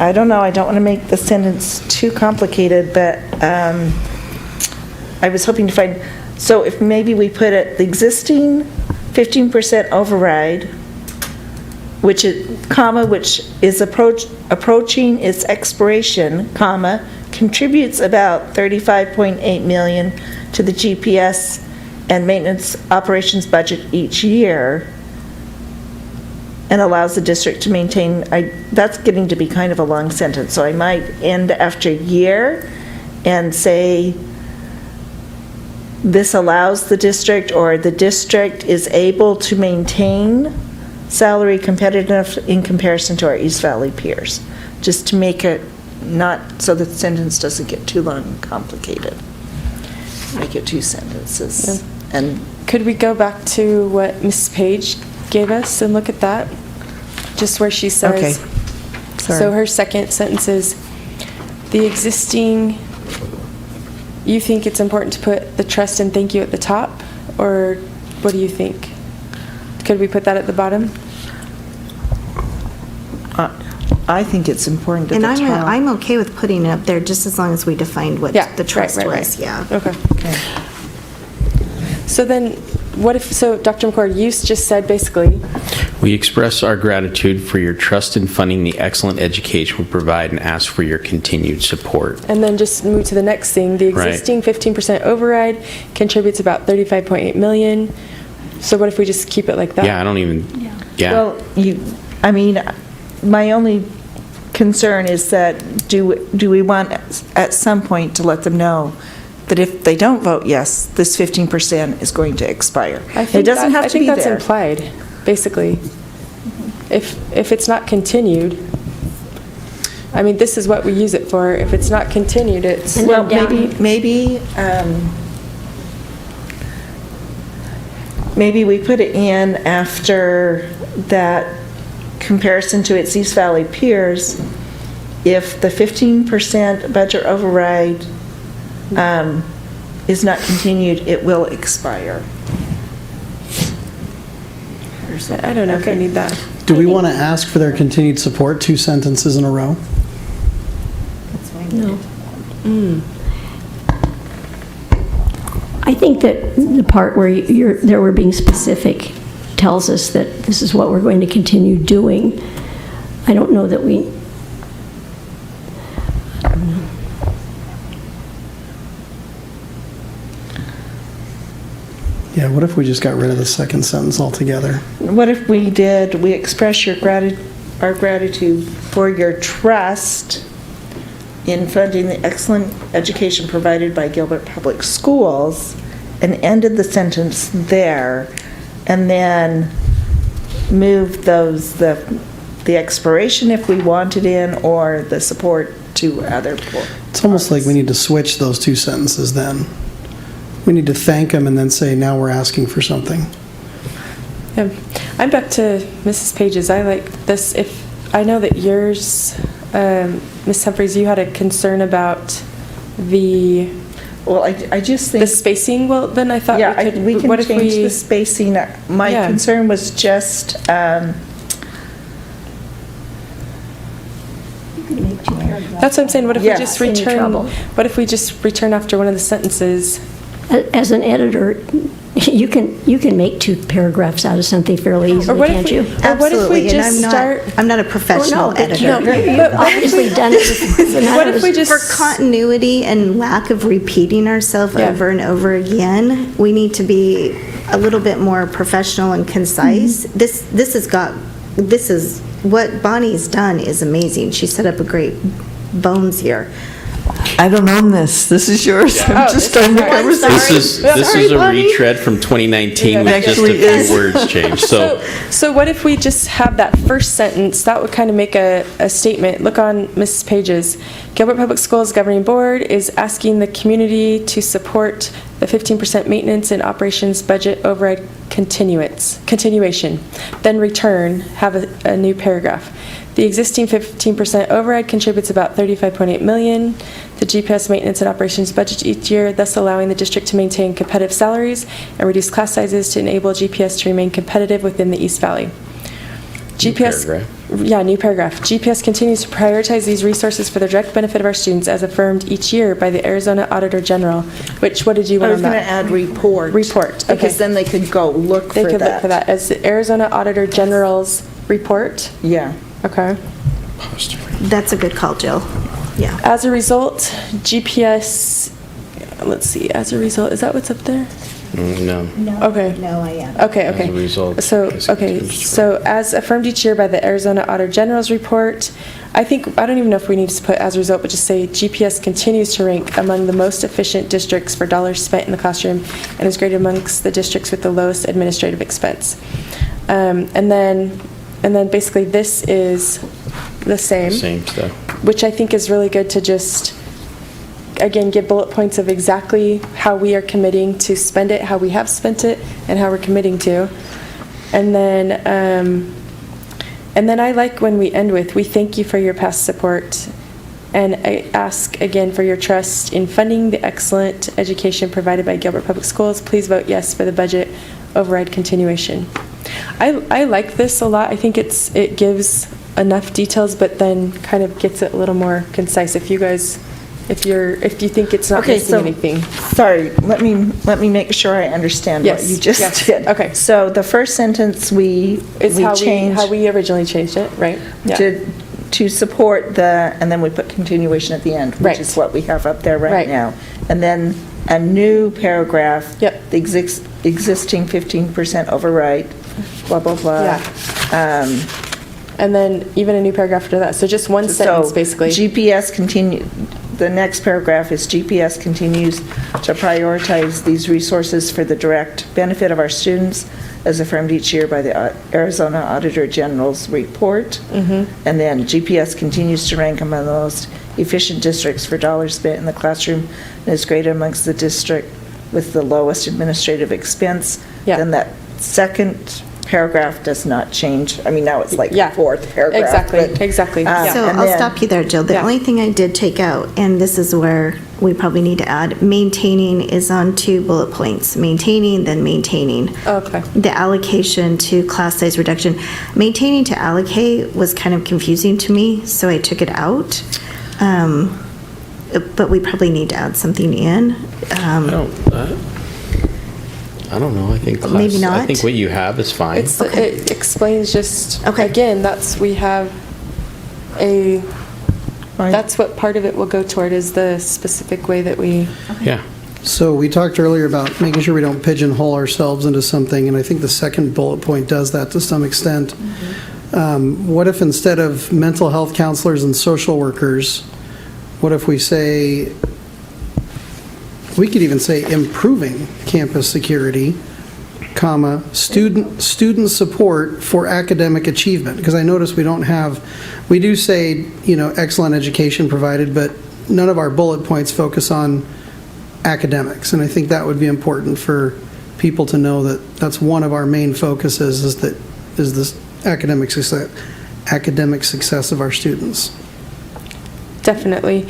I don't know, I don't want to make the sentence too complicated, but I was hoping to find, so if maybe we put it, the existing 15% override, which is approaching its expiration, comma, contributes about 35.8 million to the GPS and maintenance operations budget each year, and allows the district to maintain, that's getting to be kind of a long sentence, so I might end after year and say, this allows the district, or the district is able to maintain salary competitive in comparison to our East Valley peers, just to make it not, so the sentence doesn't get too long and complicated. Make it two sentences. And Could we go back to what Mrs. Page gave us and look at that? Just where she says. Okay. Sorry. So her second sentence is, the existing, you think it's important to put the trust and thank you at the top? Or what do you think? Could we put that at the bottom? I think it's important at And the top. I'm okay with putting it up there, just as long as we defined what Yeah, the trust right. was, yeah. Okay. Okay. So then, what if, so Dr. McCord, you just said basically, We express our gratitude for your trust in funding the excellent education we provide and ask for your continued support. and then just move to the next thing, the Right. existing 15% override contributes about 35.8 million. So what if we just keep it like that? Yeah, I don't even, yeah. Well, I mean, my only concern is that, do we want at some point to let them know that if they don't vote yes, this 15% is going to expire? It doesn't have to be I think that's there. implied, basically. If it's not continued, I mean, this is what we use it for. If it's not continued, it's. And Well, then down- maybe we put it in after that comparison to its East Valley peers. If the 15% budget override is not continued, it will expire. I don't know if we Okay. need that. Do we want to ask for their continued support, 2 sentences in a row? No. I think that the part where there we're being specific tells us that this is what we're going to continue doing. I don't know that we. Yeah, what if we just got rid of the second sentence altogether? What if we did, we express our gratitude for your trust in funding the excellent education provided by Gilbert Public Schools, and ended the sentence there, and then move the expiration if we wanted in, or the support to other parts. It's almost like we need to switch those 2 sentences then. We need to thank them and then say, now we're asking for something. I'm back to Mrs. Page's. I like this. If I know that yours, Ms. Humphries, you had a concern about the Well, I just think. The spacing, well, then I thought Yeah, we can what if change we- the spacing. My Yeah. concern was just, That's what I'm saying, what if we Yeah. just Any return, trouble. what if we just return after one of the sentences? As an editor, you can make 2 paragraphs out of something fairly Or easily, what if can't we, you? or what if Absolutely, we and just start? I'm not a professional but editor. You've obviously done it with the What if we just? For continuity and lack of repeating ourselves Yeah. over and over again, we need to be a little bit more professional and concise. This is, what Bonnie's done is amazing. She set up a great bones here. I don't own this. This is yours. I'm Oh, just starting the sorry. conversation. This is a retread from 2019 with just a Actually few is. words changed. So what if we just have that first sentence, that would kind of make a statement. Look on Mrs. Page's. Gilbert Public Schools Governing Board is asking the community to support the 15% maintenance and operations budget override continuation. Then return, have a new paragraph. The existing 15% override contributes about $35.8 million. The GPS maintenance and operations budget each year, thus allowing the district to maintain competitive salaries and reduce class sizes to enable GPS to remain competitive within the East Valley. GPS, yeah, new paragraph. GPS continues to prioritize these resources for the direct benefit of our students as affirmed each year by the Arizona Auditor General, which, what did you I want was on going to that? add report. Report, okay. Because then they could go look They for could look for that. that as the Arizona Auditor General's report. Yeah. Okay. That's a good call, Jill. Yeah. As a result, GPS, let's see, as a result, is that what's up there? No. Okay. No, I am. Okay, As okay. a result, So, because okay, it continues to so as affirmed each year by the Arizona Auditor General's report, I don't even know if we need to put as a result, but just say GPS continues to rank among the most efficient districts for dollars spent in the classroom and is graded amongst the districts with the lowest administrative expense. And then basically this is the same. Same stuff. Which I think is really good to just, again, give bullet points of exactly how we are committing to spend it, how we have spent it, and how we're committing to. And then I like when we end with, we thank you for your past support, and I ask again for your trust in funding the excellent education provided by Gilbert Public Schools. Please vote yes for the budget override continuation. I like this a lot. I think it gives enough details, but then kind of gets it a little more concise. If you guys, if you think it's not missing anything. Sorry, let me make sure I understand what Yes, you just yes, did. okay. So the first sentence we changed. how we originally changed it, right? Yeah. To support the, and then we put continuation at the end, which Right. is what we have up there right Right. now. And then a new paragraph. Yep. The existing 15% override, blah, blah, blah. Yeah. And then even a new paragraph after that. So just one sentence, So basically. the next paragraph is GPS continues to prioritize these resources for the direct benefit of our students as affirmed each year by the Arizona Auditor General's report. And then GPS continues to rank among the most efficient districts for dollars spent in the classroom and is graded amongst the district with the lowest administrative expense. Yeah. Then that second paragraph does not change. I mean, now it's like Yeah. the fourth paragraph. Exactly, but, exactly. Yeah. So and I'll then- stop you there, Jill. The Yeah. only thing I did take out, and this is where we probably need to add, maintaining is on 2 bullet points. Maintaining, then maintaining. Okay. The allocation to class size reduction. Maintaining to allocate was kind of confusing to me, so I took it out. But we probably need to add something in. I don't know. I think Maybe I not. think what you have is fine. It explains just, Okay. again, we have that's what part of it will go toward, is the specific way that we. Yeah. So we talked earlier about making sure we don't pigeonhole ourselves into something, and I think the second bullet point does that to some extent. What if instead of mental health counselors and social workers, what if we say, we could even say improving campus security, comma, student support for academic achievement? Because I notice we do say, excellent education provided, but none of our bullet points focus on academics. And I think that would be important for people to know that that's one of our main focuses, is this academic success of our students. Definitely.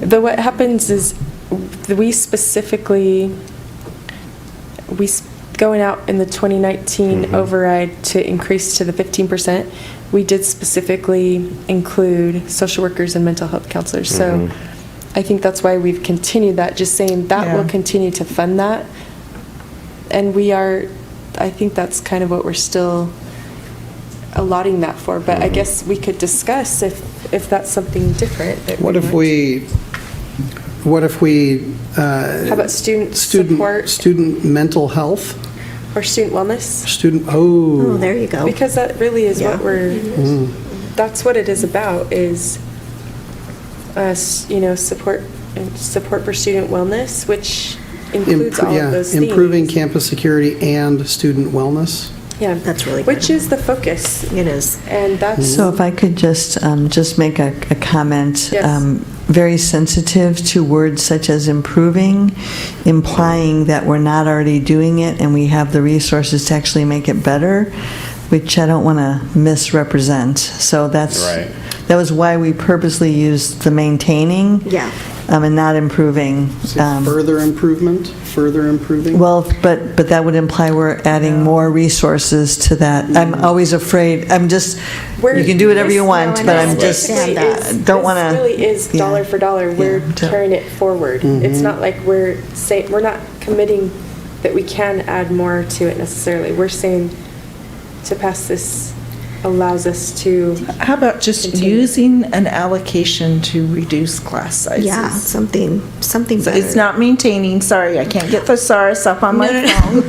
What happens is, we specifically, going out in the 2019 override to increase to the 15%, we did specifically include social workers and mental health counselors. So I think that's why we've continued that, just saying that will continue to fund that. And I think that's kind of what we're still allotting that for. But I guess we could discuss if that's something different. That What if we how about student support? Student mental health? Or student wellness? Oh, there you go. Because that really is what that's what it is about, is, support for student wellness, which includes all of those things. Improving campus security and student wellness. Yeah. That's really good. Which is the focus. It is. And that's. So if I could just make a comment. Yes. Very sensitive to words such as improving, implying that we're not already doing it and we have the resources to actually make it better, which I don't want to misrepresent. So that was why we purposely used the maintaining. Yeah. And not improving. Further improvement, further improving? Well, but that would imply we're adding more resources to that. I'm always afraid, you can do whatever you want, but I'm just, don't want to. This really is dollar for dollar. We're carrying it forward. It's not like we're not committing that we can add more to it necessarily. We're saying to pass this allows us to. How about just continue. using an allocation to reduce class sizes? Yeah, something So better. it's not maintaining, sorry, I can't get thesaurus up on my phone.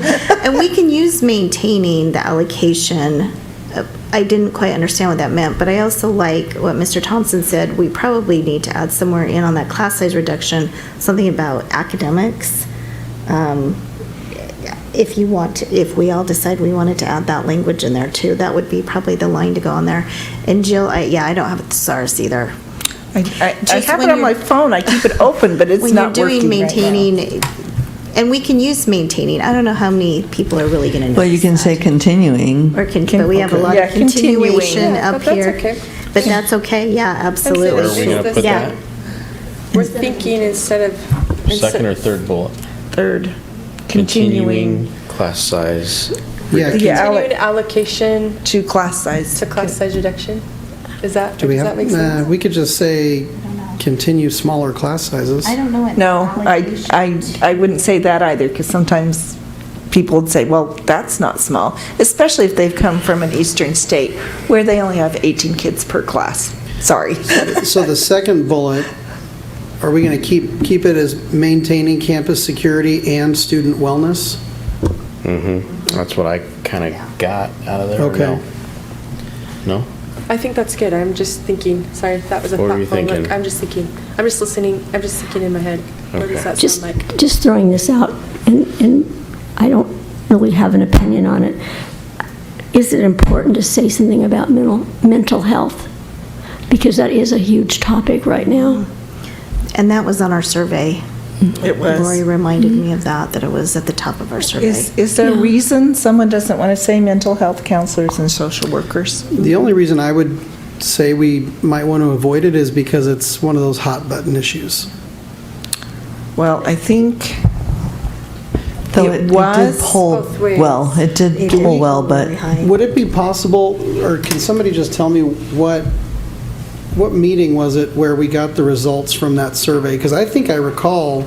And we can use maintaining the allocation. I didn't quite understand what that meant, but I also like what Mr. Thompson said. We probably need to add somewhere in on that class size reduction, something about academics. If we all decide we wanted to add that language in there too, that would be probably the line to go on there. And Jill, I don't have a thesaurus either. I Just have when it on you're- my phone, I keep it open, but it's When you're not doing working right now. maintaining, and we can use maintaining, I don't know how many people are really going to notice Well, you can say that. continuing. But we have a lot Yeah, of continuation continuing. up But that's here. okay. But that's okay, yeah, absolutely. Where are we going to put Yeah. that? We're thinking instead of. Second or third bullet? Third, Continuing class size. Yeah. Continued allocation to class size. to class size reduction? Is that, Do we does that have, make sense? we could just say continue smaller class sizes. don't know what. No, I wouldn't say that either, because sometimes people would say, well, that's not small, especially if they've come from an eastern state where they only have 18 kids per class. Sorry. So the second bullet, are we going to keep it as maintaining campus security and student wellness? That's what I kind of got out of there. or Okay. No? I think that's good. I'm just thinking, sorry, that was a What were you thoughtful look. thinking? I'm just thinking, I'm just listening, I'm just thinking in my head. What does that Just, sound like? just throwing this out, and I don't really have an opinion on it. Is it important to say something about mental health? Because that is a huge topic right now. And that was on our survey. It was. Lori reminded me of that it was at the top of our survey. Is there a reason someone doesn't want to say mental health counselors and social workers? The only reason I would say we might want to avoid it is because it's one of those hot button issues. Well, I think Though it it was did pull both ways. well, it did pull well, but Very high. Would it be possible, or can somebody just tell me what meeting was it where we got the results from that survey? Because I think I recall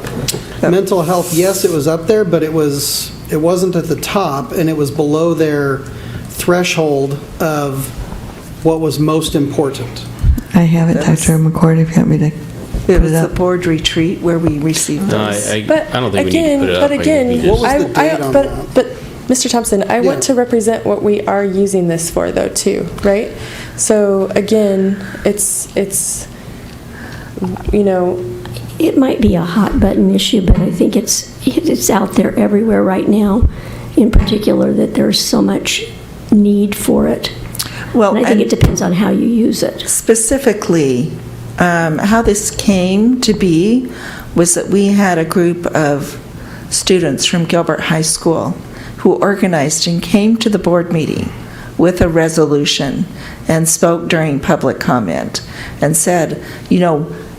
mental health, yes, it was up there, but it wasn't at the top, and it was below their threshold of what was most important. I have it, That's- Dr. McCord, if you want me to it put was it the up. board retreat where we received No, those. I But don't think we need to put it up. I think again, we What just- was the date on that? But Mr. Thompson, I Yeah. want to represent what we are using this for though too, right? So again, it's It might be a hot button issue, but I think it's out there everywhere right now, in particular that there's so much need for it. Well, And I think and it depends on how you use it. specifically, how this came to be was that we had a group of students from Gilbert High School who organized and came to the board meeting with a resolution and spoke during public comment and said,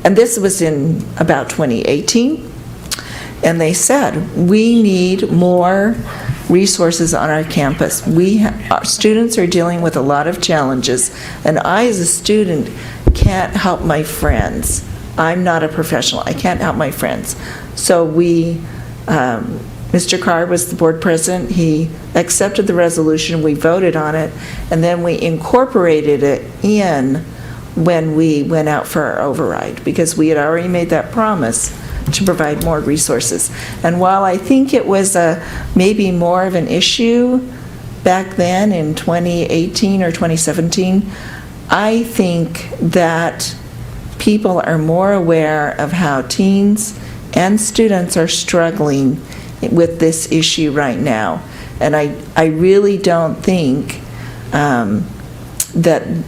and this was in about 2018, And they said, we need more resources on our campus. Our students are dealing with a lot of challenges, and I, as a student, can't help my friends. I'm not a professional. I can't help my friends. So Mr. Carr was the board president. He accepted the resolution. We voted on it, and then we incorporated it in when we went out for our override, because we had already made that promise to provide more resources. And while I think it was maybe more of an issue back then in 2018 or 2017, I think that people are more aware of how teens and students are struggling with this issue right now. And I really don't think that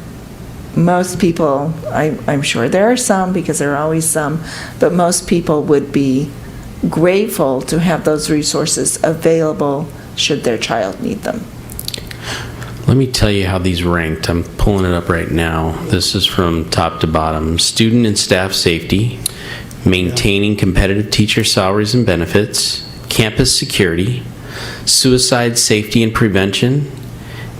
most people, I'm sure there are some, because there are always some, but most people would be grateful to have those resources available should their child need them. Let me tell you how these ranked. I'm pulling it up right now. This is from top to bottom. Student and staff safety, maintaining competitive teacher salaries and benefits, campus security, suicide safety and prevention,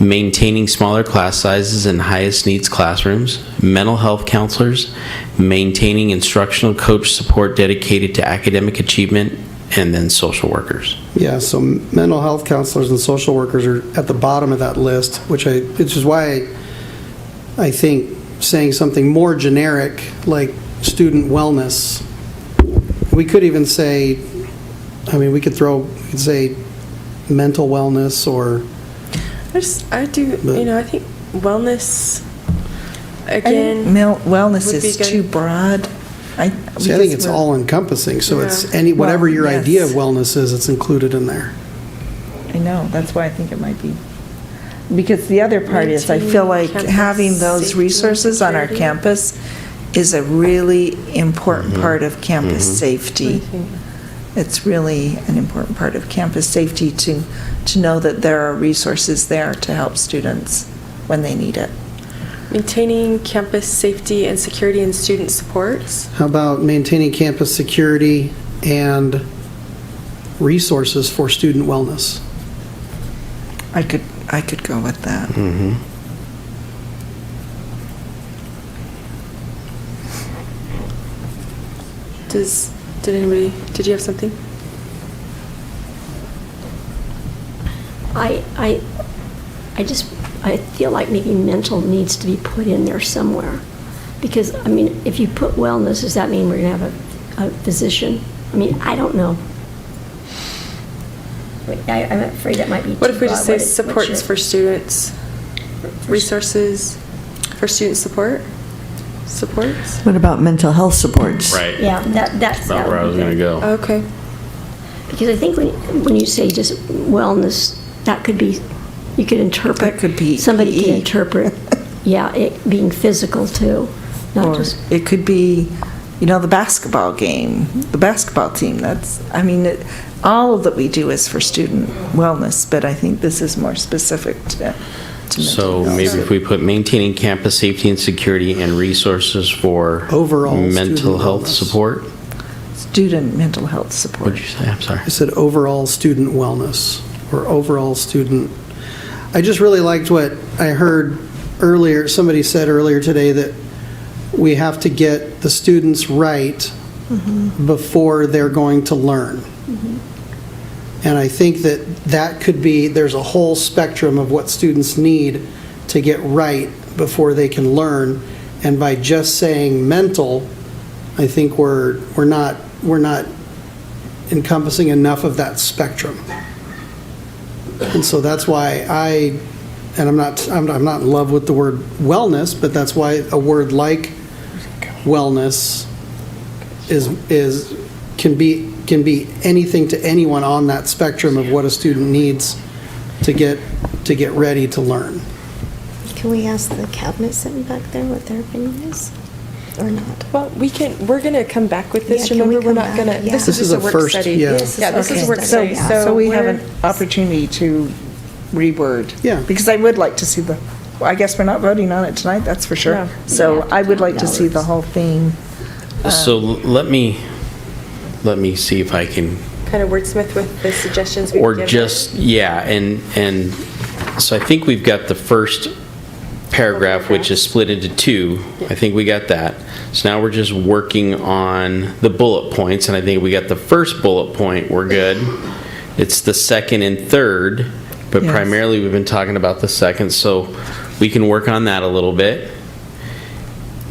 maintaining smaller class sizes and highest needs classrooms, mental health counselors, maintaining instructional coach support dedicated to academic achievement, and then social workers. Yeah, so mental health counselors and social workers are at the bottom of that list, which is why I think saying something more generic like student wellness, we could even say, we could say mental wellness, or I think wellness, again, Wellness would be is good. too broad. I think it's all encompassing, so it's whatever your Well, idea of yes. wellness is, it's included in there. I know, that's why I think it might be. Because the other part is, I feel like Maintaining having campus those safety and resources on our security. campus is a really important part of campus safety. It's really an important part of campus safety to know that there are resources there to help students when they need it. Maintaining campus safety and security and student supports. How about maintaining campus security and resources for student wellness? I could go with that. Did you have something? I feel like maybe mental needs to be put in there somewhere. Because, if you put wellness, does that mean we're going to have a physician? I don't know. I'm afraid that might be too What if we just say broad. supports for students? Resources for student support? Supports? What about mental health supports? Right. Yeah, that's About where I was going to go. Okay. Because I think when you say just wellness, that could be, you could interpret. That could be Somebody PE. can interpret, it being physical too, not Or just. it could be, the basketball game, the basketball team. All that we do is for student wellness, but I think this is more specific to So mental maybe health. if we put maintaining campus safety and security and resources for Overall mental student health wellness. support. Student mental health support. What'd you say? I'm sorry. I said overall student wellness, or overall student. I just really liked what I heard earlier. Somebody said earlier today that we have to get the students right before they're going to learn. And I think that could be, there's a whole spectrum of what students need to get right before they can learn. And by just saying mental, I think we're not encompassing enough of that spectrum. And so that's why I'm not in love with the word wellness, but that's why a word like wellness can be anything to anyone on that spectrum of what a student needs to get ready to learn. Can we ask the cabinet sitting back there what their opinion is, or not? Well, we're going to come back with this. Yeah, can we Remember, we're come not back? going to, Yeah. this is This is just a a work first, study. yeah. Yeah, this is a work Okay. study. So we have we're- an opportunity to reword. Yeah. Because I would like to see I guess we're not voting on it tonight, that's for sure. No. So Yeah, I would like to see the whole thing. So let me let me see if I can, Kind of wordsmith with the suggestions we've or given. just, yeah, and so I think we've got the first paragraph, which is split into two. I think we got that. So now we're just working on the bullet points, and I think we got the first bullet point, we're good. It's the second and third, but Yes. primarily we've been talking about the second, so we can work on that a little bit.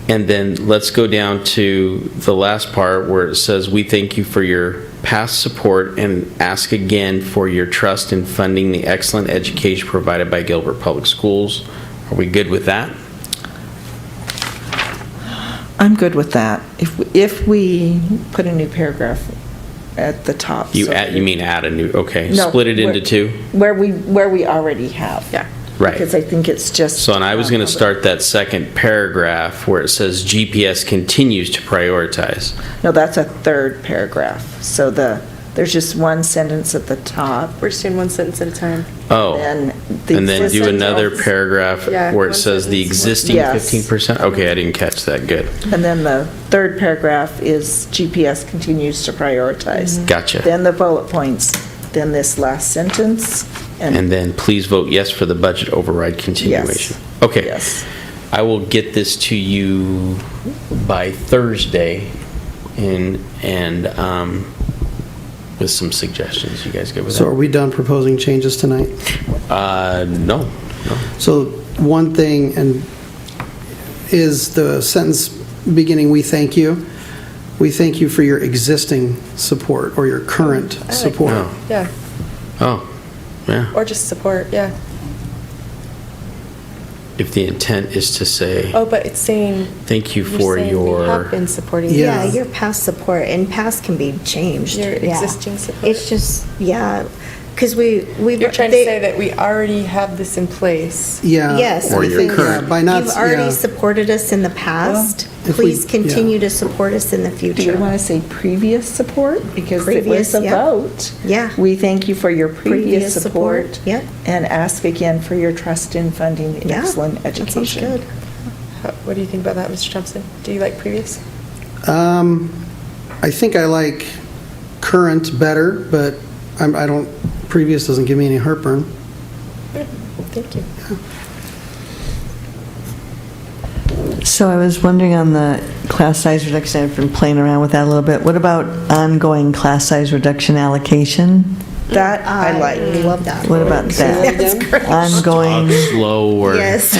And then let's go down to the last part where it says, "We thank you for your past support and ask again for your trust in funding the excellent education provided by Gilbert Public Schools." Are we good with that? I'm good with that. If we put a new paragraph at the top. You so add, you mean add a new, okay, No, split it into where- two? Where we already have. Yeah. Right. Because I think it's just. So, and I was going to start that second paragraph where it says GPS continues to prioritize. No, that's a third paragraph. So there's just one sentence at the top. We're just doing one sentence at a time. Oh, And the and then do existing- another paragraph Yeah, where it one says the sentence. existing Yes. 15%? Okay, I didn't catch that, good. And then the third paragraph is GPS continues to prioritize. Gotcha. Then the bullet points, then this last sentence. And then please vote yes for the budget override continuation. Okay. Yes. I will get this to you by Thursday and with some suggestions. You guys good with So are that? we done proposing changes tonight? No. So one thing, and is the sentence beginning, "We thank you." We thank you for your existing support or your current I like support. No. Yeah, Oh, yeah. or just support, yeah. If the intent is to say, Oh, but it's saying, thank you you're for saying we have your, been supporting. Yeah. Yeah, your past support, and past can be changed. Your Yeah. existing support. It's just, yeah, because we've. You're trying to say that we already have this in place. Yeah. Yes. Or I your think, current. by not, You've already yeah. supported us in the past. if we- Please continue yeah. to support us in the Do you future. want to say previous support? Because it Previous, was a yeah. vote. Yeah. We thank you for your previous support. Yep. And ask again for your trust in funding the Yeah, excellent that sounds education. good. What do you think about that, Mr. Thompson? Do you like previous? I think I like current better, but I don't, previous doesn't give me any heartburn. Thank you. So I was wondering on the class size reduction, I've been playing around with that a little bit. What about ongoing class size reduction allocation? That I like. Love that. What about that? That's great. Ongoing, slow or? Yes.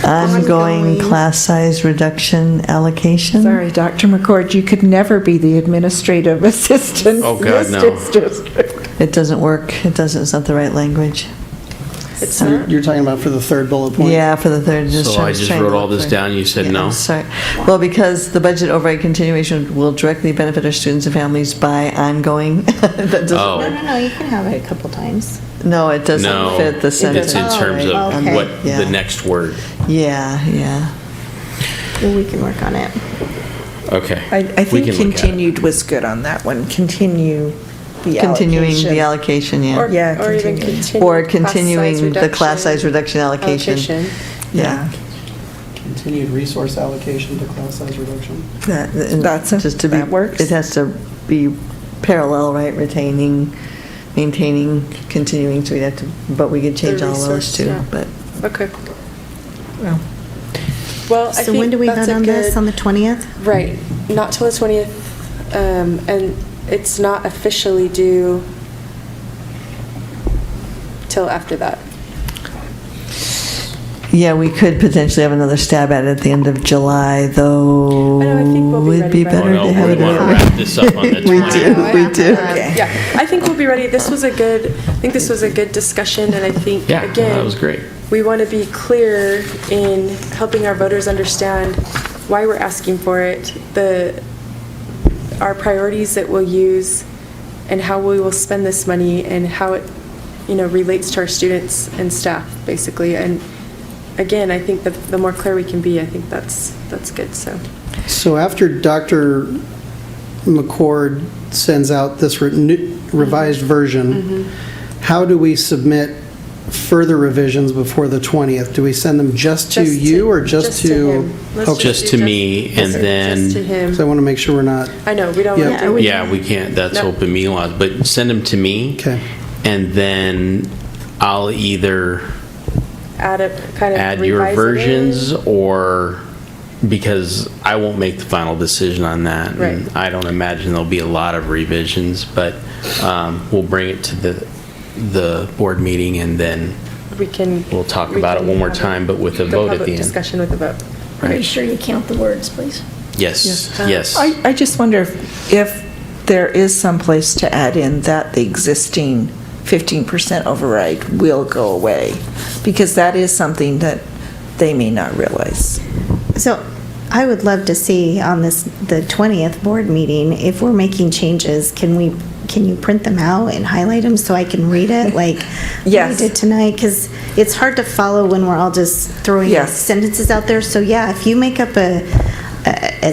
ongoing class size reduction allocation? Sorry, Dr. McCord, you could never be the administrative assistant. Oh, God, in no. this district. It doesn't work. It's not the right language. It's So not. you're talking about for the third bullet point? Yeah, for the third. So I just trying to wrote all look this for- down, you said Yeah, no? I'm sorry. Well, because the budget override continuation will directly benefit our students and families by ongoing. That doesn't- Oh. No, you can have it a couple times. No, it doesn't No, fit the it's sentence. in terms of Okay. what Yeah. the next word. Yeah. Well, we can work on it. Okay. I We think can look at it. continued was good on that one. Continue the Continuing the allocation. allocation, yeah. Or, Yeah, or even continue. continue. Or class size continuing the class size reduction allocation. allocation. Yeah. Continued resource allocation to class size reduction. That works. It has to be parallel, right? Retaining, maintaining, continuing, so we'd have to, but we could change The all those resource, too, yeah. but. Okay. Well, Well, I So think when do we that's vote a on this? good- On the 20th? Right, not till the 20th, and it's not officially due till after that. Yeah, we could potentially have another stab at it at the end of July, though. I know, I think we'll be it'd be ready by better then. Oh, to no, have we it. want to early. wrap this up on the We 20th. do, we do. Yeah, I think we'll be ready. This was a good, I think this was a good discussion, and I think, Yeah, again. that was great. We want to be clear in helping our voters understand why we're asking for it, our priorities that we'll use, and how we will spend this money, and how it, relates to our students and staff, basically. And again, I think that the more clear we can be, I think that's good, so. So after Dr. McCord sends out this revised version, how do we submit further revisions before the 20th, do we send them just to Just you or just to? him. Let's Okay. Just to me, and Just then, to him. So I want to make sure we're not, I know, we don't Yeah. want to. yeah, we can't, that's No. open meeting laws, but send them to me. okay. And then I'll either Add a kind of add your revise it versions in. or, because I won't make the final decision on that. and Right. I don't imagine there'll be a lot of revisions, but we'll bring it to the board meeting and then We can. we'll talk we about it can one more have time, but with a the vote at public the end. Discussion with a vote. Make sure you count the words, please. Yes, yes. I just wonder if there is some place to add in that the existing 15% override will go away, because that is something that they may not realize. So I would love to see on the 20th board meeting, if we're making changes, can you print them out and highlight them so I can read it like Yes. we did tonight? Because it's hard to follow when we're all just throwing Yes. sentences out there. So yeah, if you make up a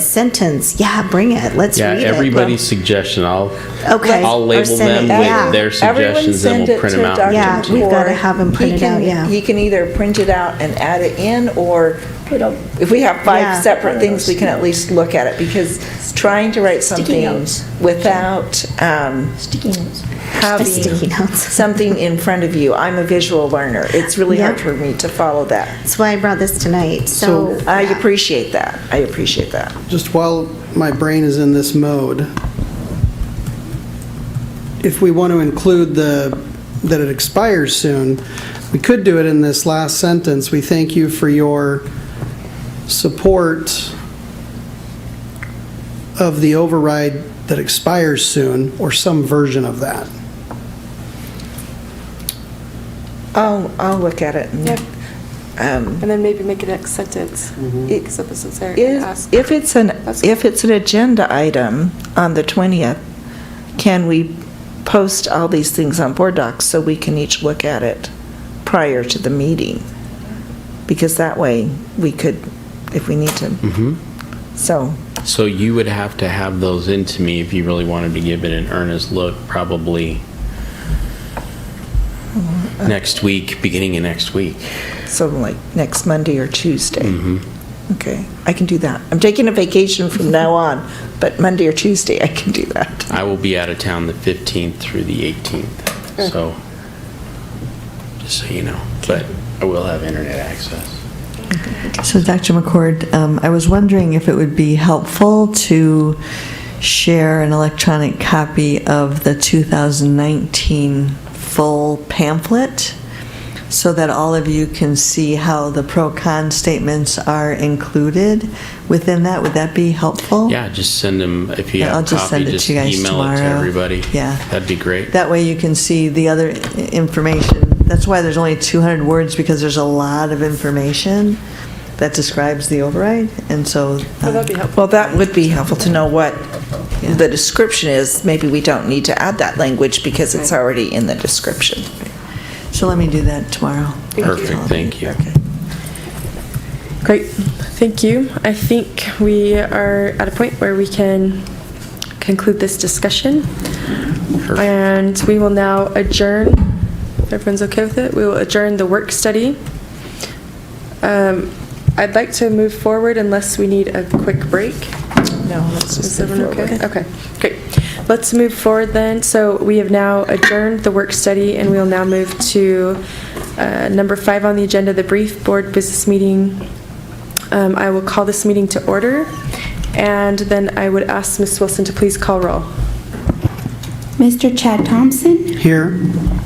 sentence, yeah, bring it. Let's Yeah, read everybody's suggestion, Okay. I'll Or label send them it, yeah. with their suggestions, then we'll print them out. and Yeah, give them to we've you. got to have them printed out, yeah. He can either print it out and add it in, or Put a if we have Yeah. 5 separate things, we can at least look at it, because trying to write Sticky something notes. without sticky notes. Sticky having notes. something in front of you, I'm a visual learner. It's really hard Yeah. for me to follow that. That's why I brought this tonight. So I appreciate that. I appreciate that. Just while my brain is in this mode, if we want to include that it expires soon, we could do it in this last sentence. We thank you for your support of the override that expires soon, or some version of that. I'll look at it. Yep. Um, And then maybe make a next sentence. Because it's there. If it's an agenda item on the 20th, can we post all these things on board docs so we can each look at it prior to the meeting? Because that way we could, if we need to. So, So you would have to have those into me if you really wanted to give it an earnest look, probably next week, beginning of next week. so like next Monday or Tuesday. Okay, I can do that. I'm taking a vacation from now on, but Monday or Tuesday I can do that. I will be out of town the 15th through the 18th, so, just so you know, but I will have internet access. So, Dr. McCord, I was wondering if it would be helpful to share an electronic copy of the 2019 full pamphlet so that all of you can see how the pro-con statements are included within that. Would that be helpful? Yeah, just send them, if you Yeah, have I'll a just copy, send it just to you guys email it to tomorrow. everybody. Yeah. That'd be great. That way you can see the other information. That's why there's only 200 words, because there's a lot of information that describes the override, and so. That'd be helpful. Well, that would be helpful to know what Yeah. the description is. Maybe we don't need to add that language because it's already in the description. So let me do that tomorrow. Perfect, thank you. Okay. Great, thank you. I think we are at a point where we can conclude this discussion. Perfect. And we will now adjourn, if everyone's okay with it, we will adjourn the work study. I'd like to move forward unless we need a quick break. No, let's Is just move everyone forward. okay? Okay, great. Let's move forward then. So we have now adjourned the work study, and we'll now move to number 5 on the agenda, the brief board business meeting. I will call this meeting to order, and then I would ask Ms. Wilson to please call roll. Mr. Chad Thompson, Here,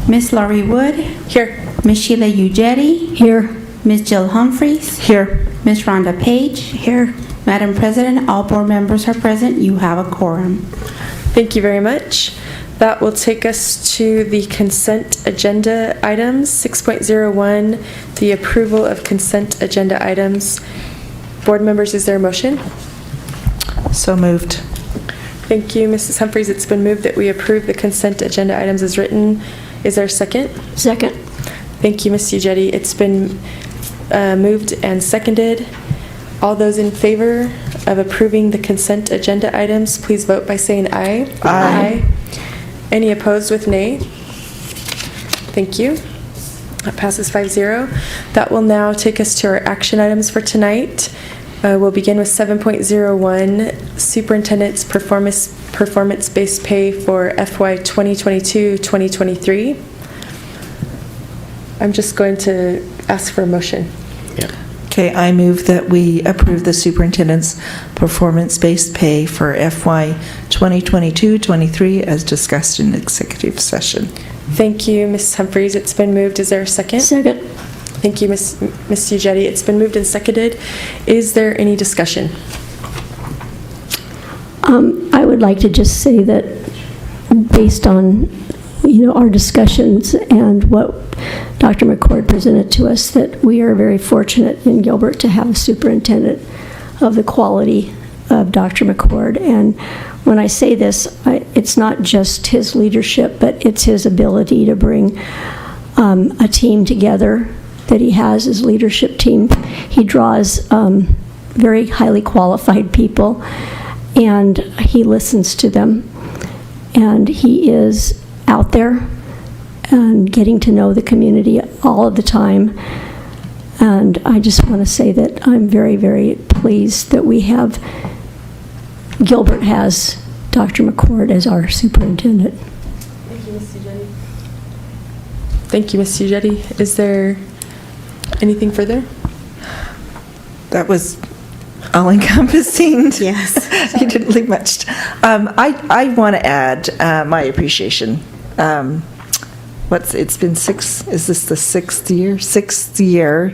Miss Laurie Wood, Here. Miss Sheila Ujedi, Here, Miss Jill Humphreys, Here. Miss Rhonda Page. Here. Madam President, all board members are present. You have a quorum. Thank you very much. That will take us to the consent agenda items. 6.01, the approval of consent agenda items. Board members, is there a motion? So moved. Thank you, Mrs. Humphries. It's been moved that we approve the consent agenda items as written. Is there a second? second. Thank you, Ms. Ujedi. It's been moved and seconded. All those in favor of approving the consent agenda items, please vote by saying aye. Aye. Any opposed with nay? Thank you. That passes 5-0. That will now take us to our action items for tonight. We'll begin with 7.01, Superintendent's Performance-Based Pay for FY 2022-2023. I'm just going to ask for a motion. Yeah. Okay, I move that we approve the superintendent's performance-based pay for FY 2022-23 as discussed in executive session. Thank you, Ms. Humphries. It's been moved. Is there a second? Second. Thank you, Ms. Ujetti. It's been moved and seconded. Is there any discussion? I would like to just say that based on, our discussions and what Dr. McCord presented to us, that we are very fortunate in Gilbert to have a superintendent of the quality of Dr. McCord. And when I say this, it's not just his leadership, but it's his ability to bring a team together that he has, his leadership team. He draws very highly qualified people, and he listens to them. And he is out there and getting to know the community all of the time. And I just want to say that I'm very, very pleased that Gilbert has Dr. McCord as our superintendent. Thank you, Ms. Ujetti. Thank you, Ms. Ujetti. Is there anything further? That was all-encompassing. Yes. You didn't leave much. I want to add my appreciation. It's been is this the sixth year? Sixth year.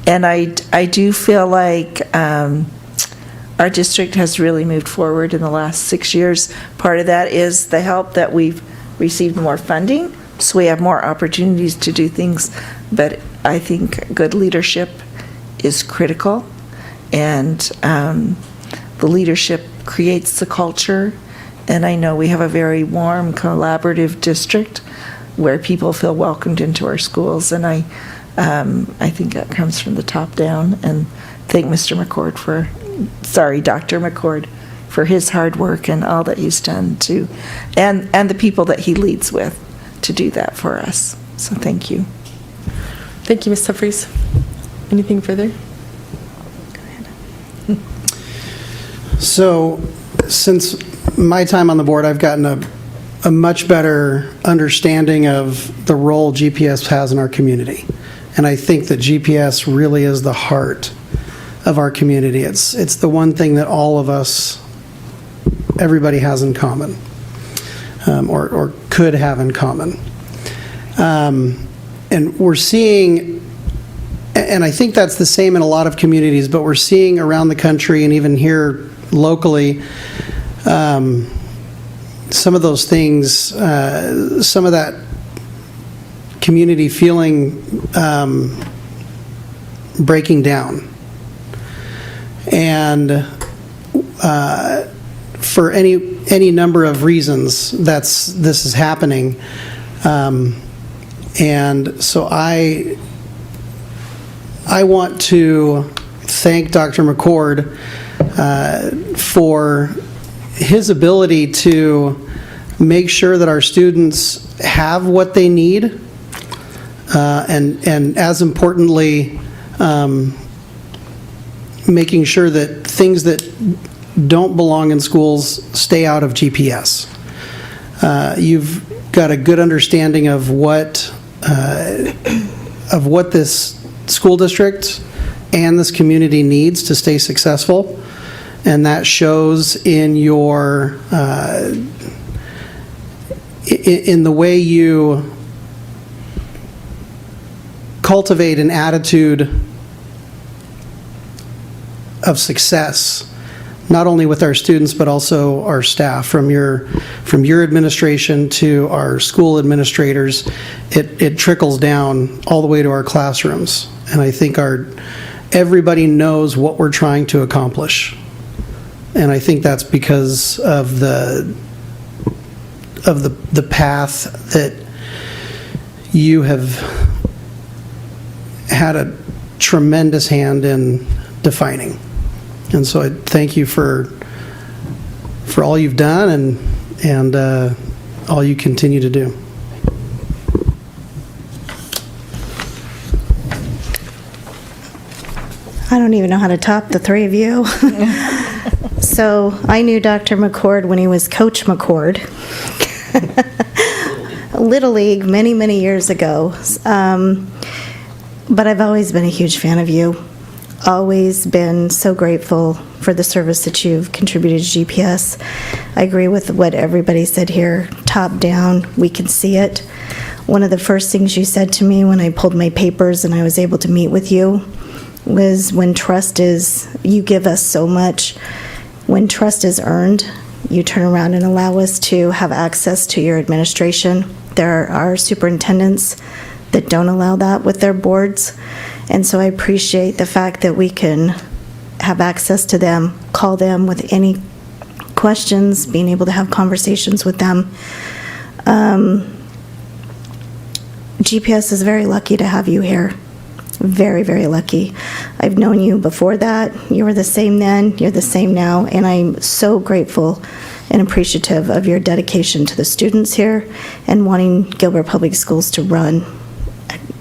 And I do feel like our district has really moved forward in the last 6 years. Part of that is the help that we've received more funding, so we have more opportunities to do things. But I think good leadership is critical, and the leadership creates the culture. And I know we have a very warm, collaborative district where people feel welcomed into our schools, and I think that comes from the top down. And thank Dr. McCord for his hard work and all that he's done and the people that he leads with to do that for us. So thank you. Thank you, Ms. Humphries. Anything further? So, since my time on the board, I've gotten a much better understanding of the role GPS has in our community. And I think that GPS really is the heart of our community. It's the one thing that all of us, everybody has in common, or could have in common. And we're seeing, and I think that's the same in a lot of communities, but we're seeing around the country and even here locally, some of those things, some of that community feeling breaking down. And for any number of reasons, this is happening. And so I want to thank Dr. McCord for his ability to make sure that our students have what they need, and as importantly, making sure that things that don't belong in schools stay out of GPS. You've got a good understanding of what this school district and this community needs to stay successful, and that shows in your in the way you cultivate an attitude of success, not only with our students but also our staff, from your administration to our school administrators. It trickles down all the way to our classrooms, and I think everybody knows what we're trying to accomplish, and I think that's because of the path that you have had a tremendous hand in defining. And so I thank you for all you've done and all you continue to do. I don't even know how to top the three of you. So I knew Dr. McCord when he was Coach McCord. Little League many, many years ago. But I've always been a huge fan of you. Always been so grateful for the service that you've contributed to GPS. I agree with what everybody said here, top down, we can see it. One of the first things you said to me when I pulled my papers and I was able to meet with you was when trust is, you give us so much. When trust is earned, you turn around and allow us to have access to your administration. There are superintendents that don't allow that with their boards. And so I appreciate the fact that we can have access to them, call them with any questions, being able to have conversations with them. GPS is very lucky to have you here. Very, very lucky. I've known you before that. You were the same then, you're the same now, and I'm so grateful and appreciative of your dedication to the students here and wanting Gilbert Public Schools to run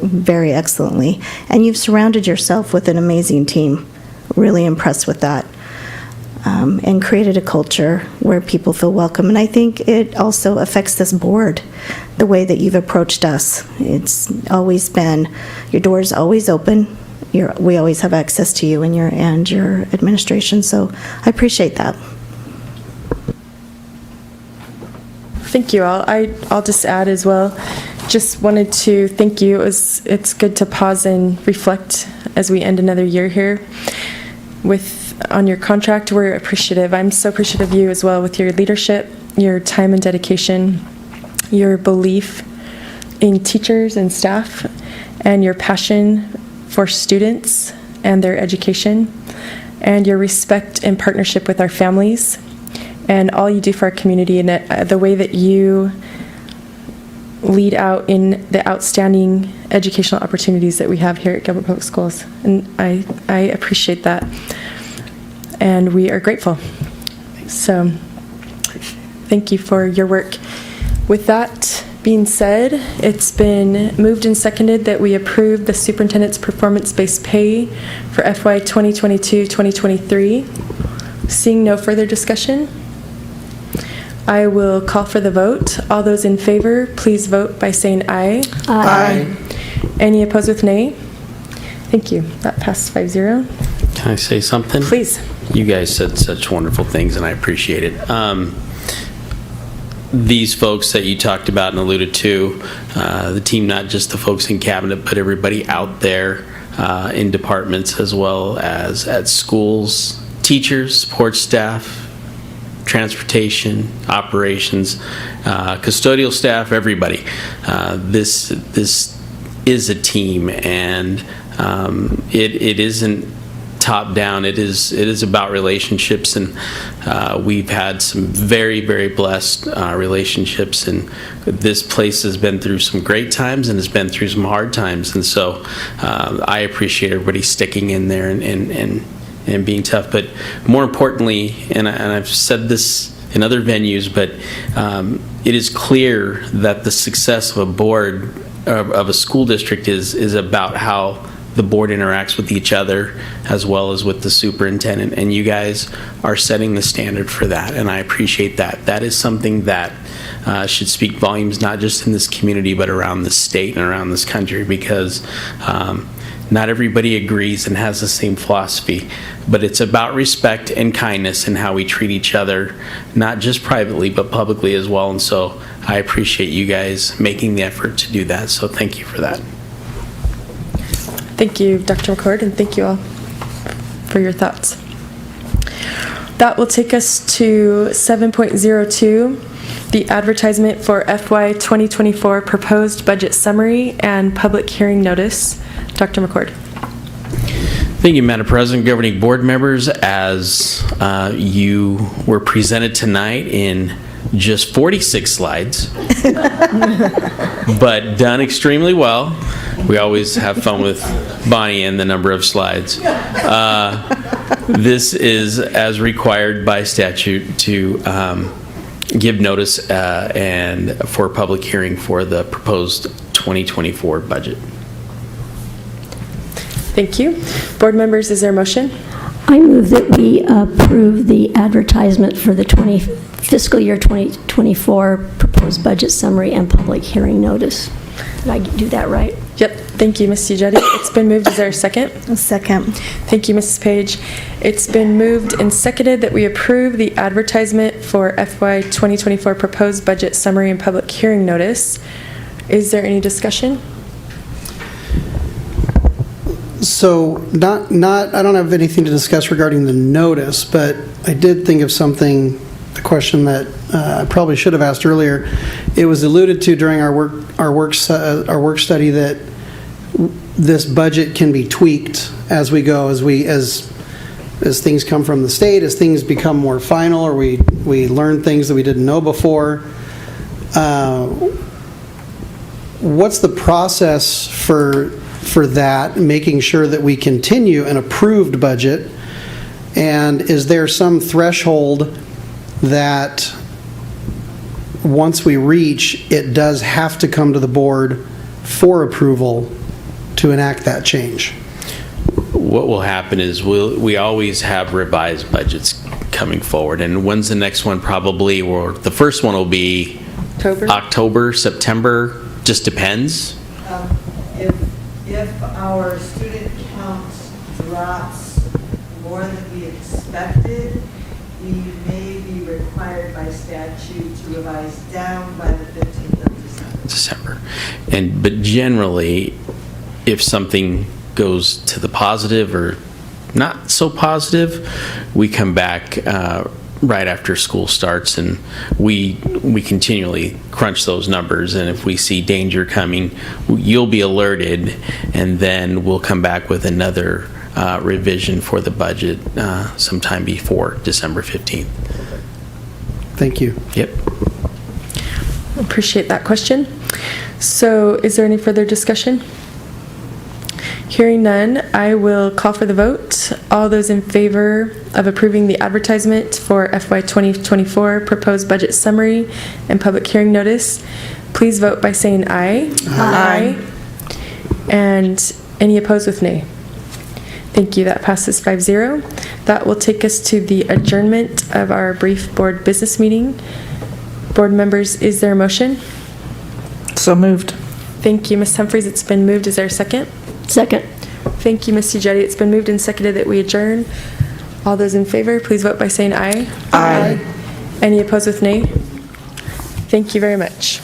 very excellently. And you've surrounded yourself with an amazing team. Really impressed with that. And created a culture where people feel welcome. And I think it also affects this board, the way that you've approached us. It's always been, your door's always open. We always have access to you and your administration. So I appreciate that. Thank you all. I'll just add as well, just wanted to thank you. It's good to pause and reflect as we end another year here. On your contract, we're appreciative. I'm so appreciative of you as well with your leadership, your time and dedication, your belief in teachers and staff, and your passion for students and their education, and your respect and partnership with our families, and all you do for our community, and the way that you lead out in the outstanding educational opportunities that we have here at Gilbert Public Schools. And I appreciate that. And we are grateful. So thank you for your work. With that being said, it's been moved and seconded that we approve the superintendent's performance-based pay for FY 2022-2023. Seeing no further discussion, I will call for the vote. All those in favor, please vote by saying aye. Aye. Any opposed with nay? Thank you. That passed 5-0. Can I say something? Please. You guys said such wonderful things, and I appreciate it. These folks that you talked about and alluded to, the team, not just the folks in cabinet, but everybody out there in departments as well as at schools, teachers, support staff, transportation, operations, custodial staff, everybody. This is a team, and it isn't top down. It is about relationships, and we've had some very, very blessed relationships, and this place has been through some great times and has been through some hard times, and so I appreciate everybody sticking in there and being tough. But more importantly, and I've said this in other venues, but it is clear that the success of a board of a school district is about how the board interacts with each other as well as with the superintendent, and you guys are setting the standard for that, and I appreciate that. That is something that should speak volumes, not just in this community but around the state and around this country, because not everybody agrees and has the same philosophy, but it's about respect and kindness and how we treat each other, not just privately but publicly as well, and so I appreciate you guys making the effort to do that, so thank you for that. Thank you, Dr. McCord, and thank you all for your thoughts. That will take us to 7.02, the advertisement for FY 2024 proposed budget summary and public hearing notice. Dr. McCord. Thank you, Madam President, governing board members. As you were presented tonight in just 46 slides, but done extremely well. We always have fun with Bonnie and the number of slides. This is as required by statute to give notice and for public hearing for the proposed 2024 budget. Thank you. Board members, is there a motion? I move that we approve the advertisement for the fiscal year 2024 proposed budget summary and public hearing notice. Did I do that right? Yep. Thank you, Ms. Ujetti. It's been moved. Is there a second? A second. Thank you, Mrs. Page. It's been moved and seconded that we approve the advertisement for FY 2024 proposed budget summary and public hearing notice. Is there any discussion? So I don't have anything to discuss regarding the notice, but I did think of something, a question that I probably should have asked earlier. It was alluded to during our work study that this budget can be tweaked as we go, as things come from the state, as things become more final, or we learn things that we didn't know before. What's the process for that, making sure that we continue an approved budget? And is there some threshold that once we reach, it does have to come to the board for approval to enact that change? What will happen is we always have revised budgets coming forward. And when's the next one? Probably, or the first one will be October, September, just depends. If our student count drops more than we expected, we may be required by statute to revise down by the 15th of December. But generally, if something goes to the positive or not so positive, we come back right after school starts, and we continually crunch those numbers, and if we see danger coming, you'll be alerted, and then we'll come back with another revision for the budget sometime before December 15th. Thank you. Yep. Appreciate that question. So is there any further discussion? Hearing none, I will call for the vote. All those in favor of approving the advertisement for FY 2024 proposed budget summary and public hearing notice, please vote by saying aye. Aye. And any opposed with nay. Thank you. That passes 5-0. That will take us to the adjournment of our brief board business meeting. Board members, is there a motion? So moved. Thank you, Ms. Humphries. It's been moved. Is there a second? Second. Thank you, Ms. Ujetti. It's been moved and seconded that we adjourn. All those in favor, please vote by saying aye. Aye. Any opposed with nay? Thank you very much.